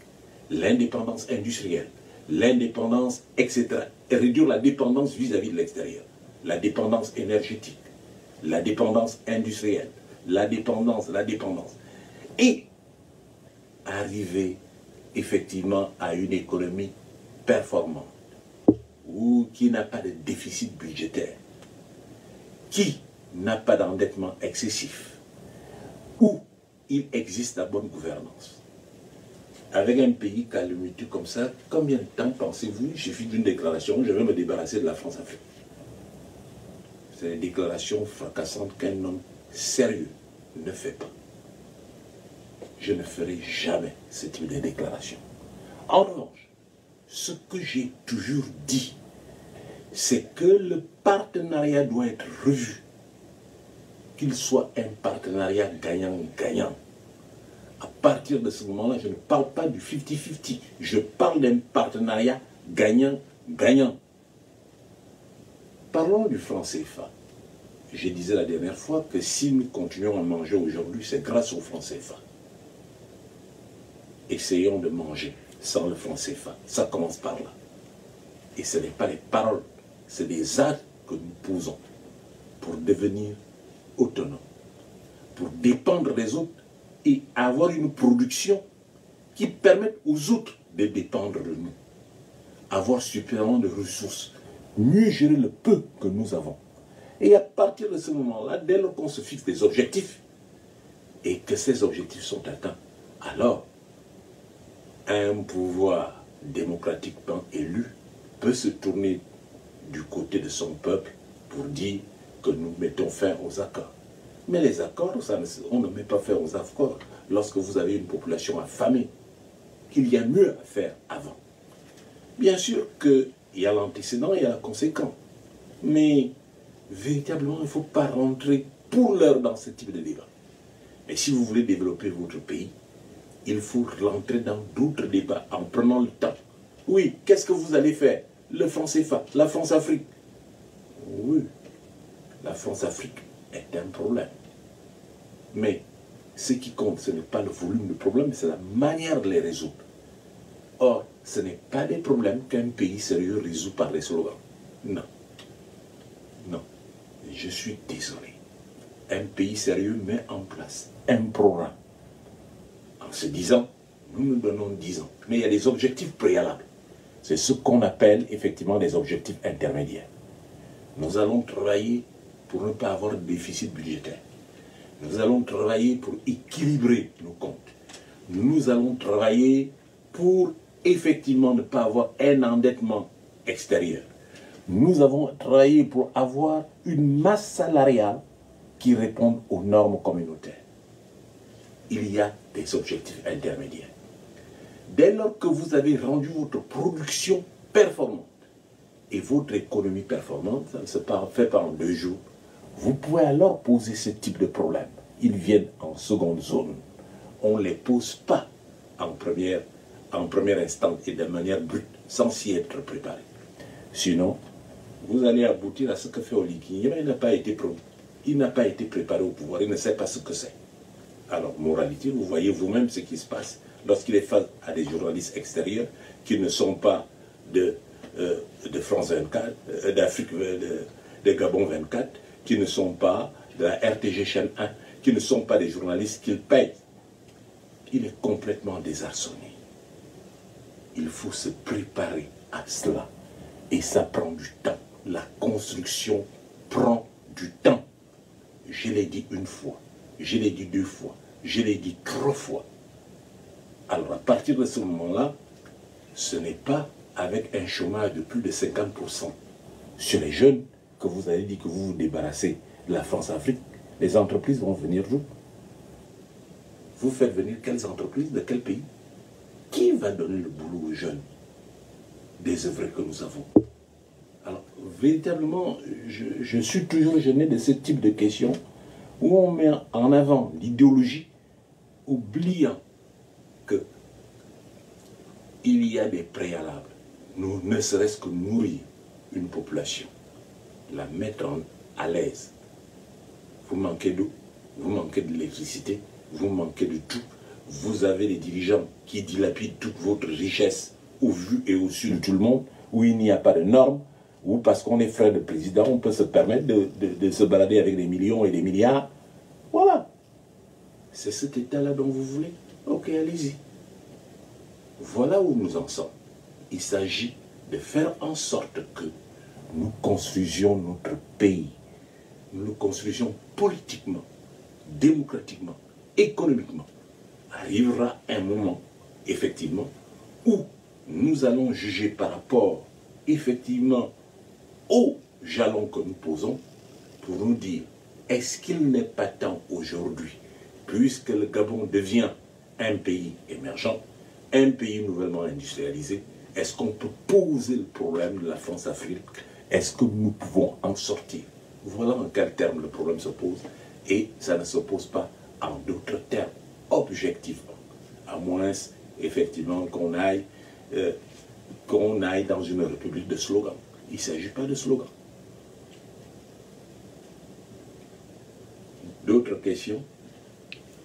l'indépendance industrielle, l'indépendance, etc. Et réduire la dépendance vis-à-vis de l'extérieur, la dépendance énergétique, la dépendance industrielle, la dépendance. Et arriver effectivement à une économie performante, ou qui n'a pas de déficit budgétaire, qui n'a pas d'endettement excessif, où il existe la bonne gouvernance. Avec un pays calamiteux comme ça, combien de temps pensez-vous, il suffit d'une déclaration, je vais me débarrasser de la France-Afrique? C'est des déclarations fracassantes qu'un homme sérieux ne fait pas. Je ne ferai jamais ce type de déclaration. En revanche, ce que j'ai toujours dit, c'est que le partenariat doit être revu, qu'il soit un partenariat gagnant-gagnant. À partir de ce moment-là, je ne parle pas du 50-50, je parle d'un partenariat gagnant-gagnant. Parlons du franc CFA. Je disais la dernière fois que si nous continuons à manger aujourd'hui, c'est grâce au franc CFA. Essayons de manger sans le franc CFA. Ça commence par là. Et ce n'est pas les paroles, c'est des actes que nous posons pour devenir autonomes, pour dépendre des autres et avoir une production qui permette aux autres de dépendre de nous. Avoir suffisamment de ressources, mieux gérer le peu que nous avons. Et à partir de ce moment-là, dès lors qu'on se fixe des objectifs et que ces objectifs sont atteints, alors un pouvoir démocratiquement élu peut se tourner du côté de son peuple pour dire que nous mettons fin aux accords. Mais les accords, on ne met pas fin aux accords lorsque vous avez une population affamée, qu'il y a mieux à faire avant. Bien sûr qu'il y a l'antécédent et il y a la conséquence. Mais véritablement, il ne faut pas rentrer pour l'heure dans ce type de débat. Mais si vous voulez développer votre pays, il faut rentrer dans d'autres débats en prenant le temps. Oui, qu'est-ce que vous allez faire? Le franc CFA, la France-Afrique. Oui, la France-Afrique est un problème. Mais ce qui compte, ce n'est pas le volume de problèmes, c'est la manière de les résoudre. Or, ce n'est pas des problèmes qu'un pays sérieux résout par les slogans. Non. Non. Je suis désolé. Un pays sérieux met en place un programme. En se disant, nous nous donnons 10 ans. Mais il y a des objectifs préalables. C'est ce qu'on appelle effectivement des objectifs intermédiaires. Nous allons travailler pour ne pas avoir de déficit budgétaire. Nous allons travailler pour équilibrer nos comptes. Nous allons travailler pour effectivement ne pas avoir un endettement extérieur. Nous avons travaillé pour avoir une masse salariale qui réponde aux normes communautaires. Il y a des objectifs intermédiaires. Dès lors que vous avez rendu votre production performante et votre économie performante, ça ne se fait pas en 2 jours, vous pouvez alors poser ce type de problème. Ils viennent en seconde zone. On ne les pose pas en premier instant et de manière brute, sans s'y être préparé. Sinon, vous allez aboutir à ce que fait Oligui. Il n'a pas été préparé au pouvoir, il ne sait pas ce que c'est. Alors, moralité, vous voyez vous-même ce qui se passe lorsqu'il est face à des journalistes extérieurs qui ne sont pas de France 24, d'Afrique, de Gabon 24, qui ne sont pas de la RTG chaîne 1, qui ne sont pas des journalistes qu'il paye. Il est complètement désarçonné. Il faut se préparer à cela. Et ça prend du temps. La construction prend du temps. Je l'ai dit 1 fois, je l'ai dit 2 fois, je l'ai dit 3 fois. Alors à partir de ce moment-là, ce n'est pas avec un chômage de plus de 50% sur les jeunes, que vous avez dit que vous vous débarrassez de la France-Afrique, les entreprises vont venir d'où? Vous faites venir quelles entreprises? De quel pays? Qui va donner le boulot aux jeunes désœuvrés que nous avons? Alors, véritablement, je suis toujours gêné de ce type de questions où on met en avant l'idéologie, oubliant que il y a des préalables. Nous ne serait-ce que nourrir une population, la mettre à l'aise. Vous manquez d'eau, vous manquez d'électricité, vous manquez de tout. Vous avez des dirigeants qui dilapident toute votre richesse au vu et au su de tout le monde, où il n'y a pas de normes, où parce qu'on est frère de président, on peut se permettre de se balader avec des millions et des milliards. Voilà. C'est cet état-là dont vous voulez? Ok, allez-y. Voilà où nous en sommes. Il s'agit de faire en sorte que nous construisions notre pays. Nous le construisions politiquement, démocratiquement, économiquement. Arrivera un moment, effectivement, où nous allons juger par rapport, effectivement, aux jalons que nous posons, pour nous dire, est-ce qu'il n'est pas temps aujourd'hui, puisque le Gabon devient un pays émergent, un pays nouvellement industrialisé, est-ce qu'on peut poser le problème de la France-Afrique? Est-ce que nous pouvons en sortir? Voilà en quel terme le problème se pose. Et ça ne se pose pas en d'autres termes, objectivement. À moins, effectivement, qu'on aille dans une république de slogans. Il ne s'agit pas de slogans. D'autres questions?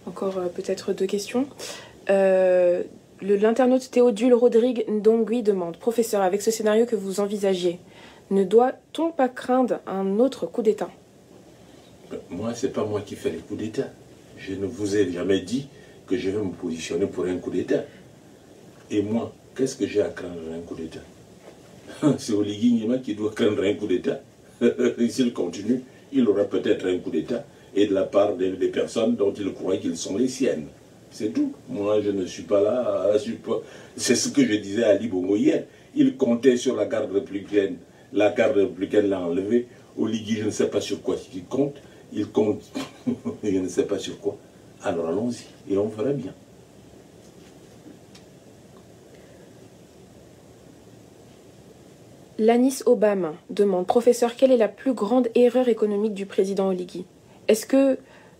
Encore peut-être 2 questions. L'internaute Théodule Rodrigue Ndongui demande: Professeur, avec ce scénario que vous envisagez, ne doit-on pas craindre un autre coup d'État? Moi, ce n'est pas moi qui fais les coups d'État. Je ne vous ai jamais dit que je vais me positionner pour un coup d'État. Et moi, qu'est-ce que j'ai à craindre un coup d'État? C'est Oligui Nguema qui doit craindre un coup d'État. S'il continue, il aura peut-être un coup d'État, et de la part des personnes dont il croit qu'ils sont les siennes. C'est tout. Moi, je ne suis pas là. C'est ce que je disais à Ali Bongo hier. Il comptait sur la garde républicaine. La garde républicaine l'a enlevé. Oligui, je ne sais pas sur quoi il compte. Il compte, je ne sais pas sur quoi. Alors allons-y, et on verra bien. Lanis Obama demande: Professeur, quelle est la plus grande erreur économique du président Oligui? Est-ce que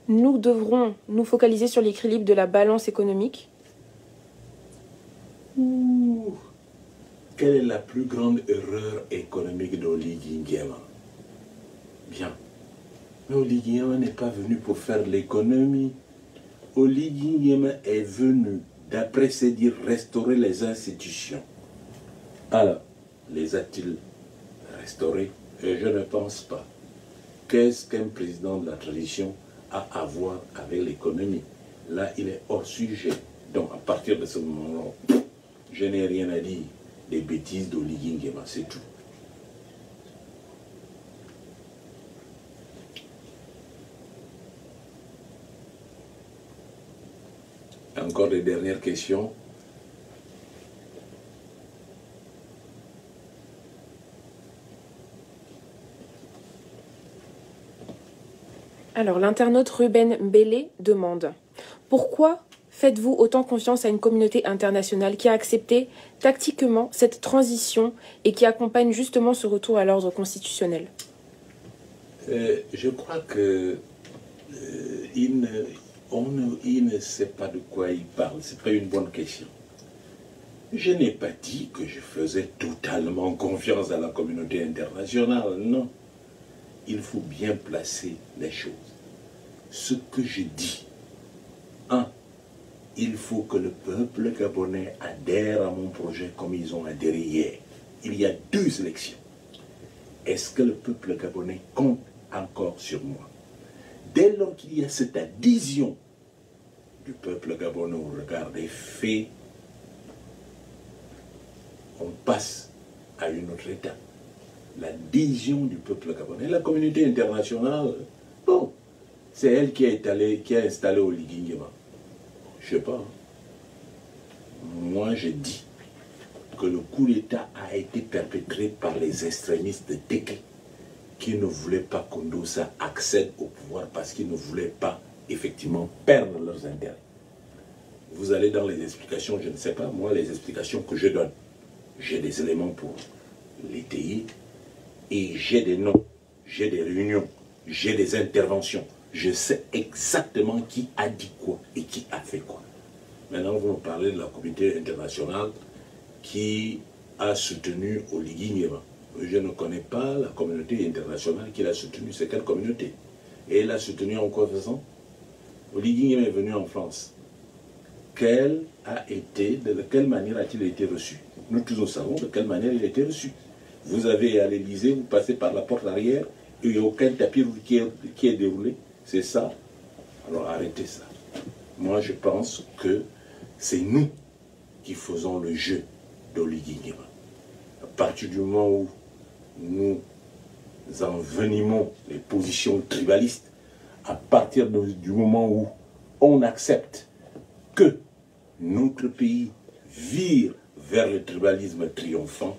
nous devrons nous focaliser sur l'équilibre de la balance économique? Quelle est la plus grande erreur économique d'Oligui Nguema? Bien. Mais Oligui Nguema n'est pas venu pour faire l'économie. Oligui Nguema est venu, d'après ses dires, restaurer les institutions. Alors, les a-t-il restaurées? Et je ne pense pas. Qu'est-ce qu'un président de la tradition a à voir avec l'économie? Là, il est hors sujet. Donc, à partir de ce moment-là, je n'ai rien à dire des bêtises d'Oligui Nguema, c'est tout. Encore des dernières questions? Alors, l'internaute Ruben Bellé demande: Pourquoi faites-vous autant confiance à une communauté internationale qui a accepté tactiquement cette transition et qui accompagne justement ce retour à l'ordre constitutionnel? Je crois que il ne sait pas de quoi il parle. Ce n'est pas une bonne question. Je n'ai pas dit que je faisais totalement confiance à la communauté internationale, non. Il faut bien placer les choses. Ce que je dis, il faut que le peuple gabonais adhère à mon projet comme ils ont adhéré hier. Il y a 2 élections. Est-ce que le peuple gabonais compte encore sur moi? Dès lors qu'il y a cette adhésion du peuple gabonais au regard des faits, on passe à une autre étape. L'adhésion du peuple gabonais. La communauté internationale, bon, c'est elle qui a installé Oligui Nguema. Je ne sais pas. Moi, j'ai dit que le coup d'État a été perpétré par les extrémistes de Téké qui ne voulaient pas qu'Ondossa accède au pouvoir parce qu'ils ne voulaient pas effectivement perdre leurs intérêts. Vous allez dans les explications, je ne sais pas, moi les explications que je donne, j'ai des éléments pour l'étayer et j'ai des noms, j'ai des réunions, j'ai des interventions. Je sais exactement qui a dit quoi et qui a fait quoi. Maintenant, vous me parlez de la communauté internationale qui a soutenu Oligui Nguema. Je ne connais pas la communauté internationale qui l'a soutenu. C'est quelle communauté? Et elle a soutenu en quoi faisant? Oligui Nguema est venu en France. De quelle manière a-t-il été reçu? Nous tous nous savons de quelle manière il a été reçu. Vous avez à l'Élysée, vous passez par la porte arrière, et il n'y a aucun tapis qui est déroulé. C'est ça. Alors arrêtez ça. Moi je pense que c'est nous qui faisons le jeu d'Oligui Nguema. À partir du moment où nous envenimons les positions tribalistes, à partir du moment où on accepte que notre pays vire vers le tribalisme triomphant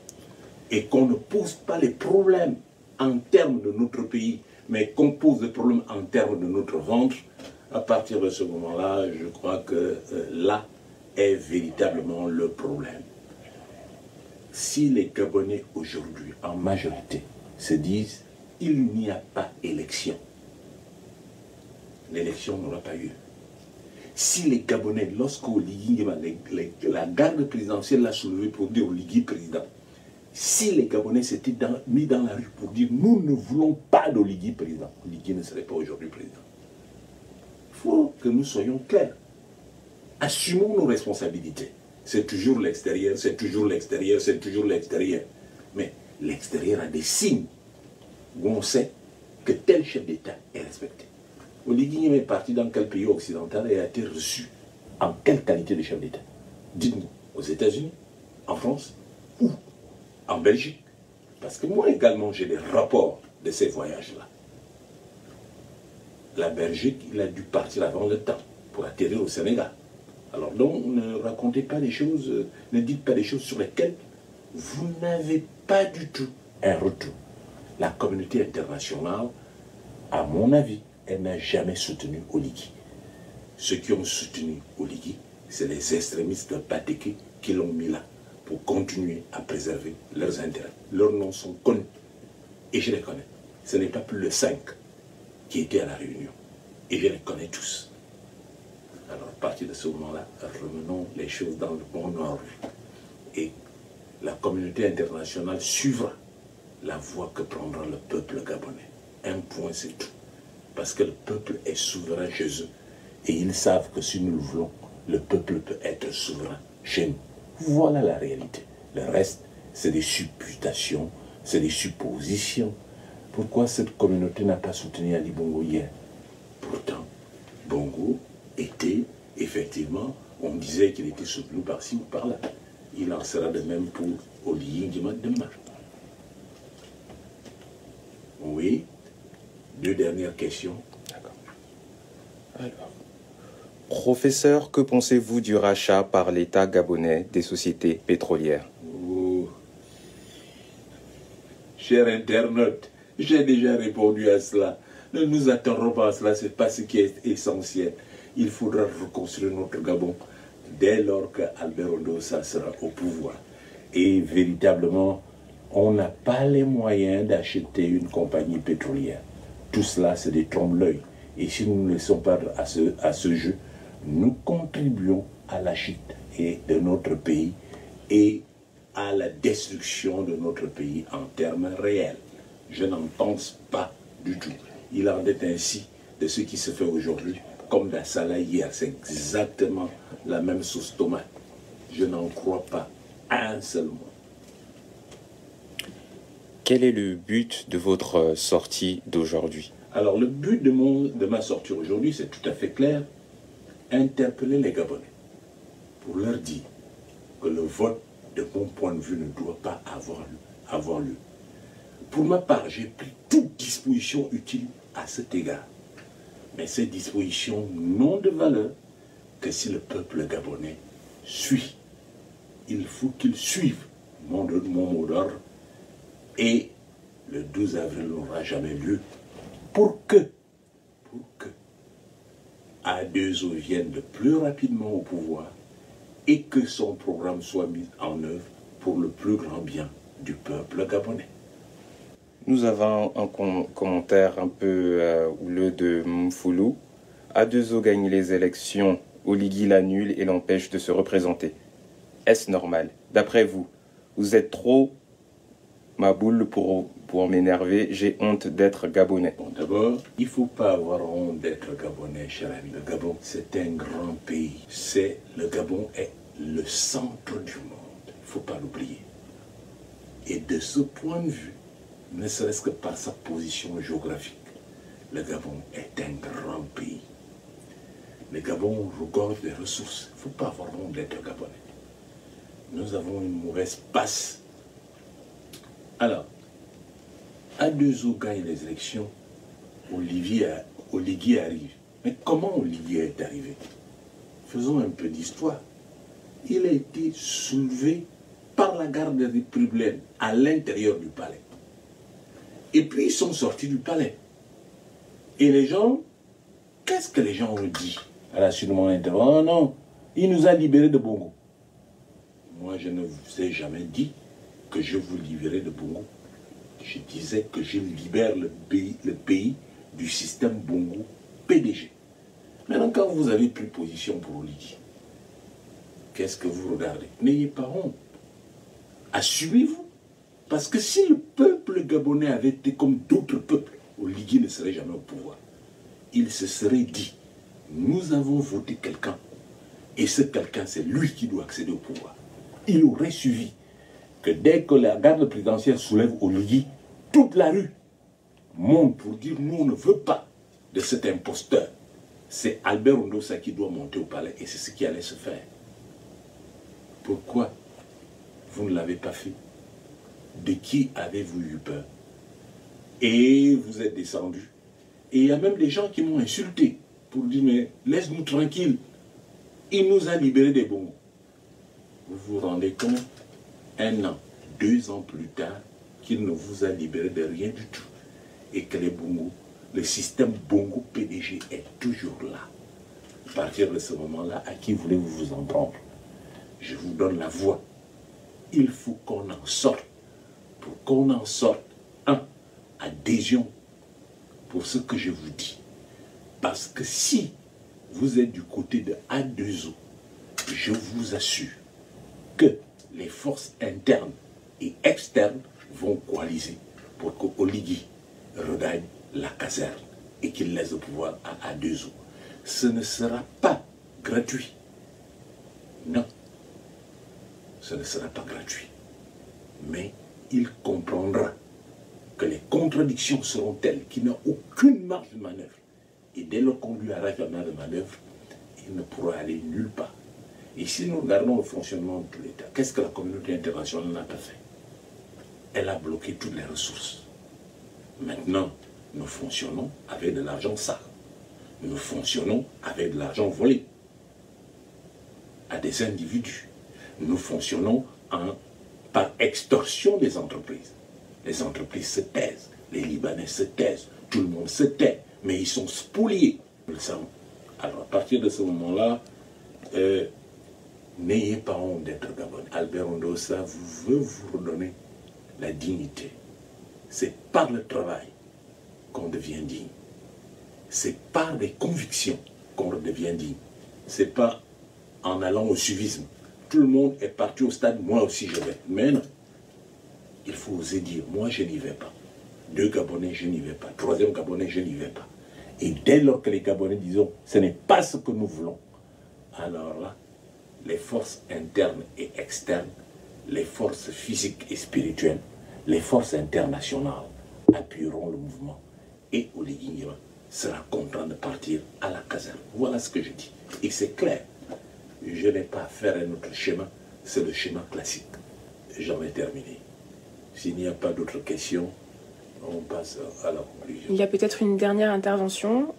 et qu'on ne pose pas les problèmes en termes de notre pays, mais qu'on pose les problèmes en termes de notre ventre, à partir de ce moment-là, je crois que là est véritablement le problème. Si les Gabonais aujourd'hui, en majorité, se disent « il n'y a pas élection », l'élection n'aura pas eu. Si les Gabonais, la garde présidentielle l'a soulevé pour dire Oligui président, si les Gabonais s'étaient mis dans la rue pour dire « nous ne voulons pas d'Oligui président », Oligui ne serait pas aujourd'hui président. Il faut que nous soyons clairs. Assumons nos responsabilités. C'est toujours l'extérieur, c'est toujours l'extérieur, c'est toujours l'extérieur. Mais l'extérieur a des signes où on sait que tel chef d'État est respecté. Oligui Nguema est parti dans quel pays occidental et a été reçu en quelle qualité de chef d'État? Dites-nous, aux États-Unis, en France, ou en Belgique? Parce que moi également j'ai des rapports de ces voyages-là. La Belgique, il a dû partir avant le temps pour atterrir au Sénégal. Alors donc, ne racontez pas des choses, ne dites pas des choses sur lesquelles vous n'avez pas du tout un retour. La communauté internationale, à mon avis, elle n'a jamais soutenu Oligui. Ceux qui ont soutenu Oligui, c'est les extrémistes de Patéké qui l'ont mis là pour continuer à préserver leurs intérêts. Leurs noms sont connus et je les connais. Ce n'est pas plus le 5 qui était à la réunion et je les connais tous. Alors à partir de ce moment-là, remenons les choses dans le bon ordre et la communauté internationale suivra la voie que prendra le peuple gabonais. Un point, c'est tout. Parce que le peuple est souverain chez eux. Et ils savent que si nous le voulons, le peuple peut être souverain chez nous. Voilà la réalité. Le reste, c'est des supputations, c'est des suppositions. Pourquoi cette communauté n'a pas soutenu Ali Bongo hier? Pourtant, Bongo était, effectivement, on disait qu'il était soutenu par-ci ou par-là. Il en sera de même pour Oligui Nguema demain. Oui. Deux dernières questions. D'accord. Alors, professeur, que pensez-vous du rachat par l'État gabonais des sociétés pétrolières? Oh. Cher internaute, j'ai déjà répondu à cela. Ne nous attendons pas à cela, ce n'est pas ce qui est essentiel. Il faudra reconstruire notre Gabon dès lors qu'Albert Ondossa sera au pouvoir. Et véritablement, on n'a pas les moyens d'acheter une compagnie pétrolière. Tout cela, c'est des trompe-l'œil. Et si nous ne laissons pas à ce jeu, nous contribuons à la chute de notre pays et à la destruction de notre pays en termes réels. Je n'en pense pas du tout. Il en est ainsi de ce qui se fait aujourd'hui, comme dans Salah hier. C'est exactement la même sauce tomate. Je n'en crois pas un seul mot. Quel est le but de votre sortie d'aujourd'hui? Alors le but de ma sortie aujourd'hui, c'est tout à fait clair. Interpeller les Gabonais pour leur dire que le vote, de mon point de vue, ne doit pas avoir lieu. Pour ma part, j'ai pris toute disposition utile à cet égard. Mais ces dispositions n'ont de valeur que si le peuple gabonais suit il faut qu'ils suivent mon mot d'ordre et le 12 avril n'aura jamais lieu pour que A2O vienne le plus rapidement au pouvoir et que son programme soit mis en œuvre pour le plus grand bien du peuple gabonais. Nous avons un commentaire un peu houleux de Mfoulou. A2O gagne les élections, Oligui l'annule et l'empêche de se représenter. Est-ce normal? D'après vous, vous êtes trop ma boule pour m'énerver, j'ai honte d'être gabonais. Bon, d'abord, il ne faut pas avoir honte d'être gabonais, cher ami. Le Gabon, c'est un grand pays. Le Gabon est le centre du monde. Il ne faut pas l'oublier. Et de ce point de vue, ne serait-ce que par sa position géographique, le Gabon est un grand pays. Le Gabon regorge des ressources. Il ne faut pas avoir honte d'être gabonais. Nous avons une mauvaise passe. Alors, A2O gagne les élections, Oligui arrive. Mais comment Oligui est arrivé? Faisons un peu d'histoire. Il a été soulevé par la garde républicaine à l'intérieur du palais. Et puis ils sont sortis du palais. Et les gens, qu'est-ce que les gens ont dit à la suite de mon intervention? Oh non, il nous a libérés de Bongo. Moi, je ne vous ai jamais dit que je vous libérais de Bongo. Je disais que je libère le pays du système Bongo PDG. Maintenant, quand vous avez pris position pour Oligui, qu'est-ce que vous regardez? N'ayez pas honte. Assumez-vous. Parce que si le peuple gabonais avait été comme d'autres peuples, Oligui ne serait jamais au pouvoir. Il se serait dit, nous avons voté quelqu'un, et ce quelqu'un, c'est lui qui doit accéder au pouvoir. Il aurait suivi que dès que la garde présidentielle soulève Oligui, toute la rue monte pour dire, nous on ne veut pas de cet imposteur. C'est Albert Ondossa qui doit monter au palais, et c'est ce qui allait se faire. Pourquoi vous ne l'avez pas fait? De qui avez-vous eu peur? Et vous êtes descendu. Et il y a même des gens qui m'ont insulté pour dire, mais laisse-nous tranquille. Il nous a libérés des Bongos. Vous vous rendez compte? 1 an, 2 ans plus tard, qu'il ne vous a libéré de rien du tout. Et que les Bongos, le système Bongo PDG est toujours là. À partir de ce moment-là, à qui voulez-vous vous en prendre? Je vous donne la voie. Il faut qu'on en sorte. Pour qu'on en sorte, adhésion pour ce que je vous dis. Parce que si vous êtes du côté de A2O, je vous assure que les forces internes et externes vont coaliser pour que Oligui regagne la caserne et qu'il laisse le pouvoir à A2O. Ce ne sera pas gratuit. Non, ce ne sera pas gratuit. Mais il comprendra que les contradictions seront telles qu'il n'a aucune marge de manœuvre. Et dès lors qu'on lui arrache la marge de manœuvre, il ne pourra aller nulle part. Et si nous regardons le fonctionnement de l'État, qu'est-ce que la communauté internationale n'a pas fait? Elle a bloqué toutes les ressources. Maintenant, nous fonctionnons avec de l'argent sale. Nous fonctionnons avec de l'argent volé à des individus. Nous fonctionnons par extorsion des entreprises. Les entreprises se taisent, les Libanais se taisent, tout le monde se tait, mais ils sont spoliés. Nous le savons. Alors à partir de ce moment-là, n'ayez pas honte d'être Gabonais. Albert Ondossa veut vous redonner la dignité. C'est par le travail qu'on devient digne. C'est par des convictions qu'on devient digne. C'est pas en allant au suivisme. Tout le monde est parti au stade, moi aussi je vais. Mais non, il faut oser dire, moi je n'y vais pas. 2 Gabonais, je n'y vais pas. 3e Gabonais, je n'y vais pas. Et dès lors que les Gabonais disent, ce n'est pas ce que nous voulons, alors là, les forces internes et externes, les forces physiques et spirituelles, les forces internationales appuieront le mouvement. Et Oligui Nguema sera content de partir à la caserne. Voilà ce que je dis. Et c'est clair. Je n'ai pas à faire un autre schéma, c'est le schéma classique. J'en ai terminé. S'il n'y a pas d'autres questions, on passe à la conclusion. Il y a peut-être une dernière intervention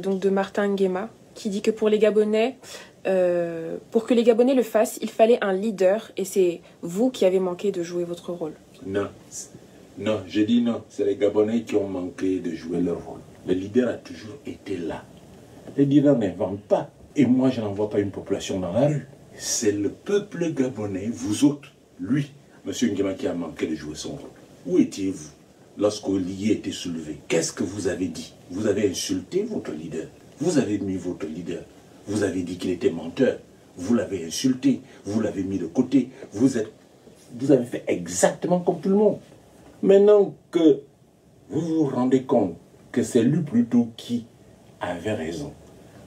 donc de Martin Nguema qui dit que pour les Gabonais, Pour que les Gabonais le fassent, il fallait un leader et c'est vous qui avez manqué de jouer votre rôle. Non, non, je dis non. C'est les Gabonais qui ont manqué de jouer leur rôle. Le leader a toujours été là. Le leader n'invente pas. Et moi, je n'envoie pas une population dans la rue. C'est le peuple gabonais, vous autres, lui, M. Nguema, qui a manqué de jouer son rôle. Où étiez-vous lorsqu'Oligui était soulevé? Qu'est-ce que vous avez dit? Vous avez insulté votre leader. Vous avez mis votre leader. Vous avez dit qu'il était menteur. Vous l'avez insulté. Vous l'avez mis de côté. Vous avez fait exactement comme tout le monde. Maintenant que vous vous rendez compte que c'est lui plutôt qui avait raison,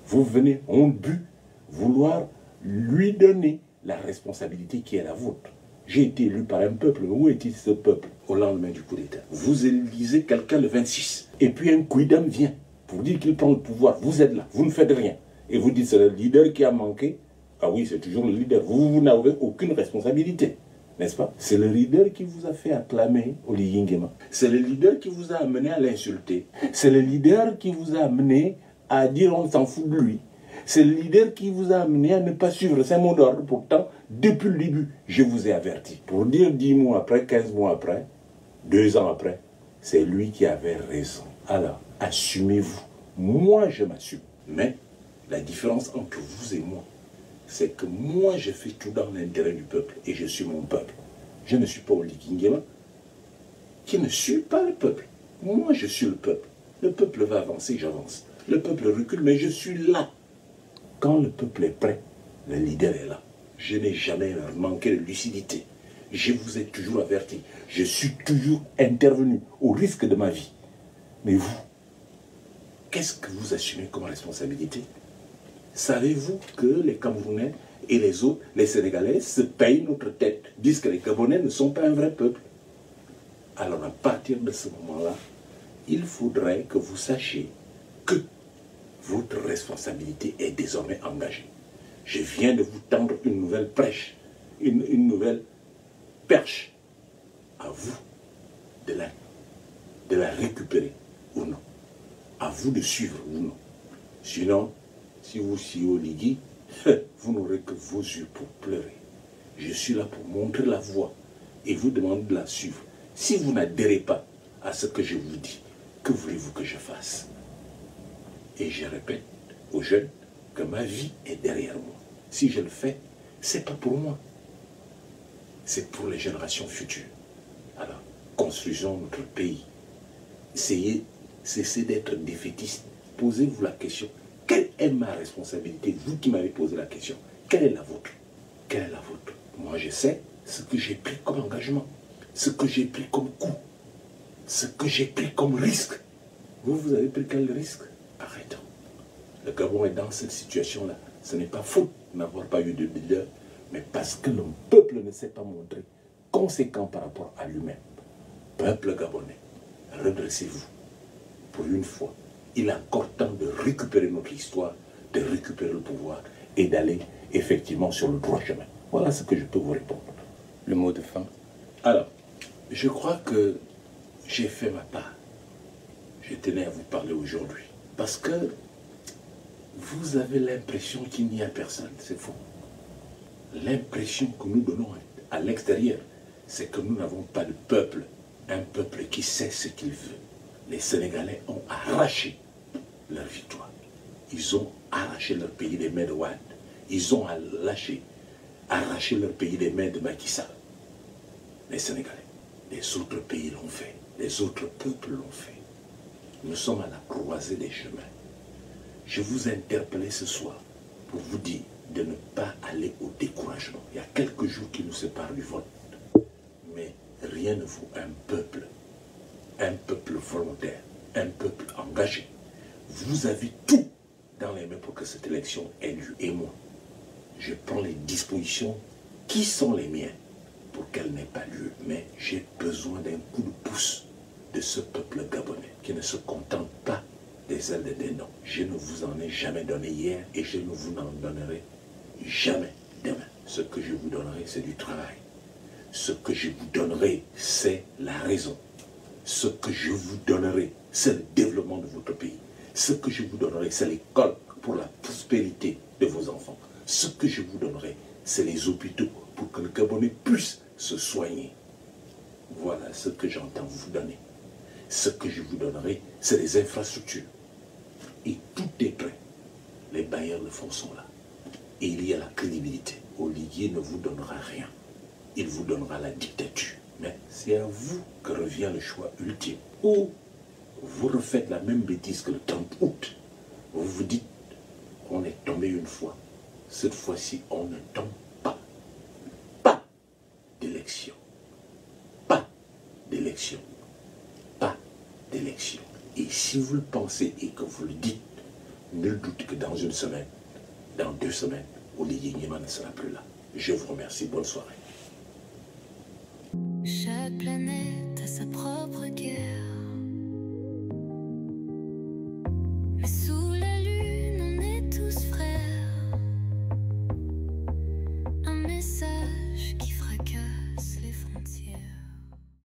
vous venez, on but, vouloir lui donner la responsabilité qui est la vôtre. J'ai été élu par un peuple. Où était ce peuple au lendemain du coup d'État? Vous élisez quelqu'un le 26. Et puis un quidam vient pour dire qu'il prend le pouvoir. Vous êtes là, vous ne faites rien. Et vous dites c'est le leader qui a manqué. Ah oui, c'est toujours le leader. Vous n'avez aucune responsabilité. N'est-ce pas? C'est le leader qui vous a fait acclamer Oligui Nguema. C'est le leader qui vous a amené à l'insulter. C'est le leader qui vous a amené à dire on s'en fout de lui. C'est le leader qui vous a amené à ne pas suivre ses mots d'ordre. Pourtant, depuis le début, je vous ai averti. Pour dire 10 mois après, 15 mois après, 2 ans après, c'est lui qui avait raison. Alors, assumez-vous. Moi, je m'assume. Mais la différence entre vous et moi, c'est que moi, je fais tout dans l'intérêt du peuple. Et je suis mon peuple. Je ne suis pas Oligui Nguema, qui ne suis pas le peuple. Moi, je suis le peuple. Le peuple va avancer, j'avance. Le peuple recule, mais je suis là. Quand le peuple est prêt, le leader est là. Je n'ai jamais manqué de lucidité. Je vous ai toujours averti. Je suis toujours intervenu au risque de ma vie. Mais vous, qu'est-ce que vous assumez comme responsabilité? Savez-vous que les Camerounais et les autres, les Sénégalais, se payent notre tête, disent que les Gabonais ne sont pas un vrai peuple? Alors à partir de ce moment-là, il faudrait que vous sachiez que votre responsabilité est désormais engagée. Je viens de vous tendre une nouvelle prêche, une nouvelle perche. À vous de la récupérer ou non. À vous de suivre ou non. Sinon, si vous suivez Oligui, vous n'aurez que vos yeux pour pleurer. Je suis là pour montrer la voie et vous demander de la suivre. Si vous n'adhérez pas à ce que je vous dis, que voulez-vous que je fasse? Et je répète aux jeunes que ma vie est derrière moi. Si je le fais, ce n'est pas pour moi. C'est pour les générations futures. Alors, construisons notre pays. Cessez d'être défaitiste. Posez-vous la question. Quelle est ma responsabilité? Vous qui m'avez posé la question. Quelle est la vôtre? Quelle est la vôtre? Moi, je sais ce que j'ai pris comme engagement. Ce que j'ai pris comme coût. Ce que j'ai pris comme risque. Vous avez pris quel risque? Arrêtons. Le Gabon est dans cette situation-là. Ce n'est pas faute n'avoir pas eu de leader, mais parce que le peuple ne s'est pas montré conséquent par rapport à lui-même. Peuple gabonais, redressez-vous. Pour une fois, il est encore temps de récupérer notre histoire, de récupérer le pouvoir et d'aller effectivement sur le droit chemin. Voilà ce que je peux vous répondre. Le mot de fin. Alors, je crois que j'ai fait ma part. Je tenais à vous parler aujourd'hui. Parce que vous avez l'impression qu'il n'y a personne. C'est faux. L'impression que nous donnons à l'extérieur, c'est que nous n'avons pas de peuple. Un peuple qui sait ce qu'il veut. Les Sénégalais ont arraché leur victoire. Ils ont arraché leur pays des mains de Wade. Ils ont arraché leur pays des mains de Macky Sall. Les Sénégalais. Les autres pays l'ont fait. Les autres peuples l'ont fait. Nous sommes à la croisée des chemins. Je vous ai interpellé ce soir pour vous dire de ne pas aller au découragement. Il y a quelques jours qui nous séparent du vote. Mais rien ne vaut un peuple volontaire, un peuple engagé. Vous avez tout dans les mains pour que cette élection ait lieu. Et moi, je prends les dispositions qui sont les miennes pour qu'elle n'ait pas lieu. Mais j'ai besoin d'un coup de pouce de ce peuple gabonais qui ne se contente pas des ailes des noms. Je ne vous en ai jamais donné hier et je ne vous en donnerai jamais demain. Ce que je vous donnerai, c'est du travail. Ce que je vous donnerai, c'est la raison. Ce que je vous donnerai, c'est le développement de votre pays. Ce que je vous donnerai, c'est l'école pour la prospérité de vos enfants. Ce que je vous donnerai, c'est les hôpitaux pour que le Gabonais puisse se soigner. Voilà ce que j'entends vous donner. Ce que je vous donnerai, c'est les infrastructures. Et tout est prêt. Les bailleurs de fonds sont là. Et il y a la crédibilité. Oligui ne vous donnera rien. Il vous donnera la dictature. Mais c'est à vous que revient le choix ultime. Ou vous refaites la même bêtise que le 30 août. Vous vous dites, on est tombé une fois. Cette fois-ci, on ne tombe pas. Pas d'élection. Pas d'élection. Pas d'élection. Et si vous le pensez et que vous le dites, nul doute que dans une semaine, dans 2 semaines, Oligui Nguema ne sera plus là. Je vous remercie. Bonne soirée. Chaque planète a sa propre guerre. Mais sous la lune, on est tous frères. Un message qui fera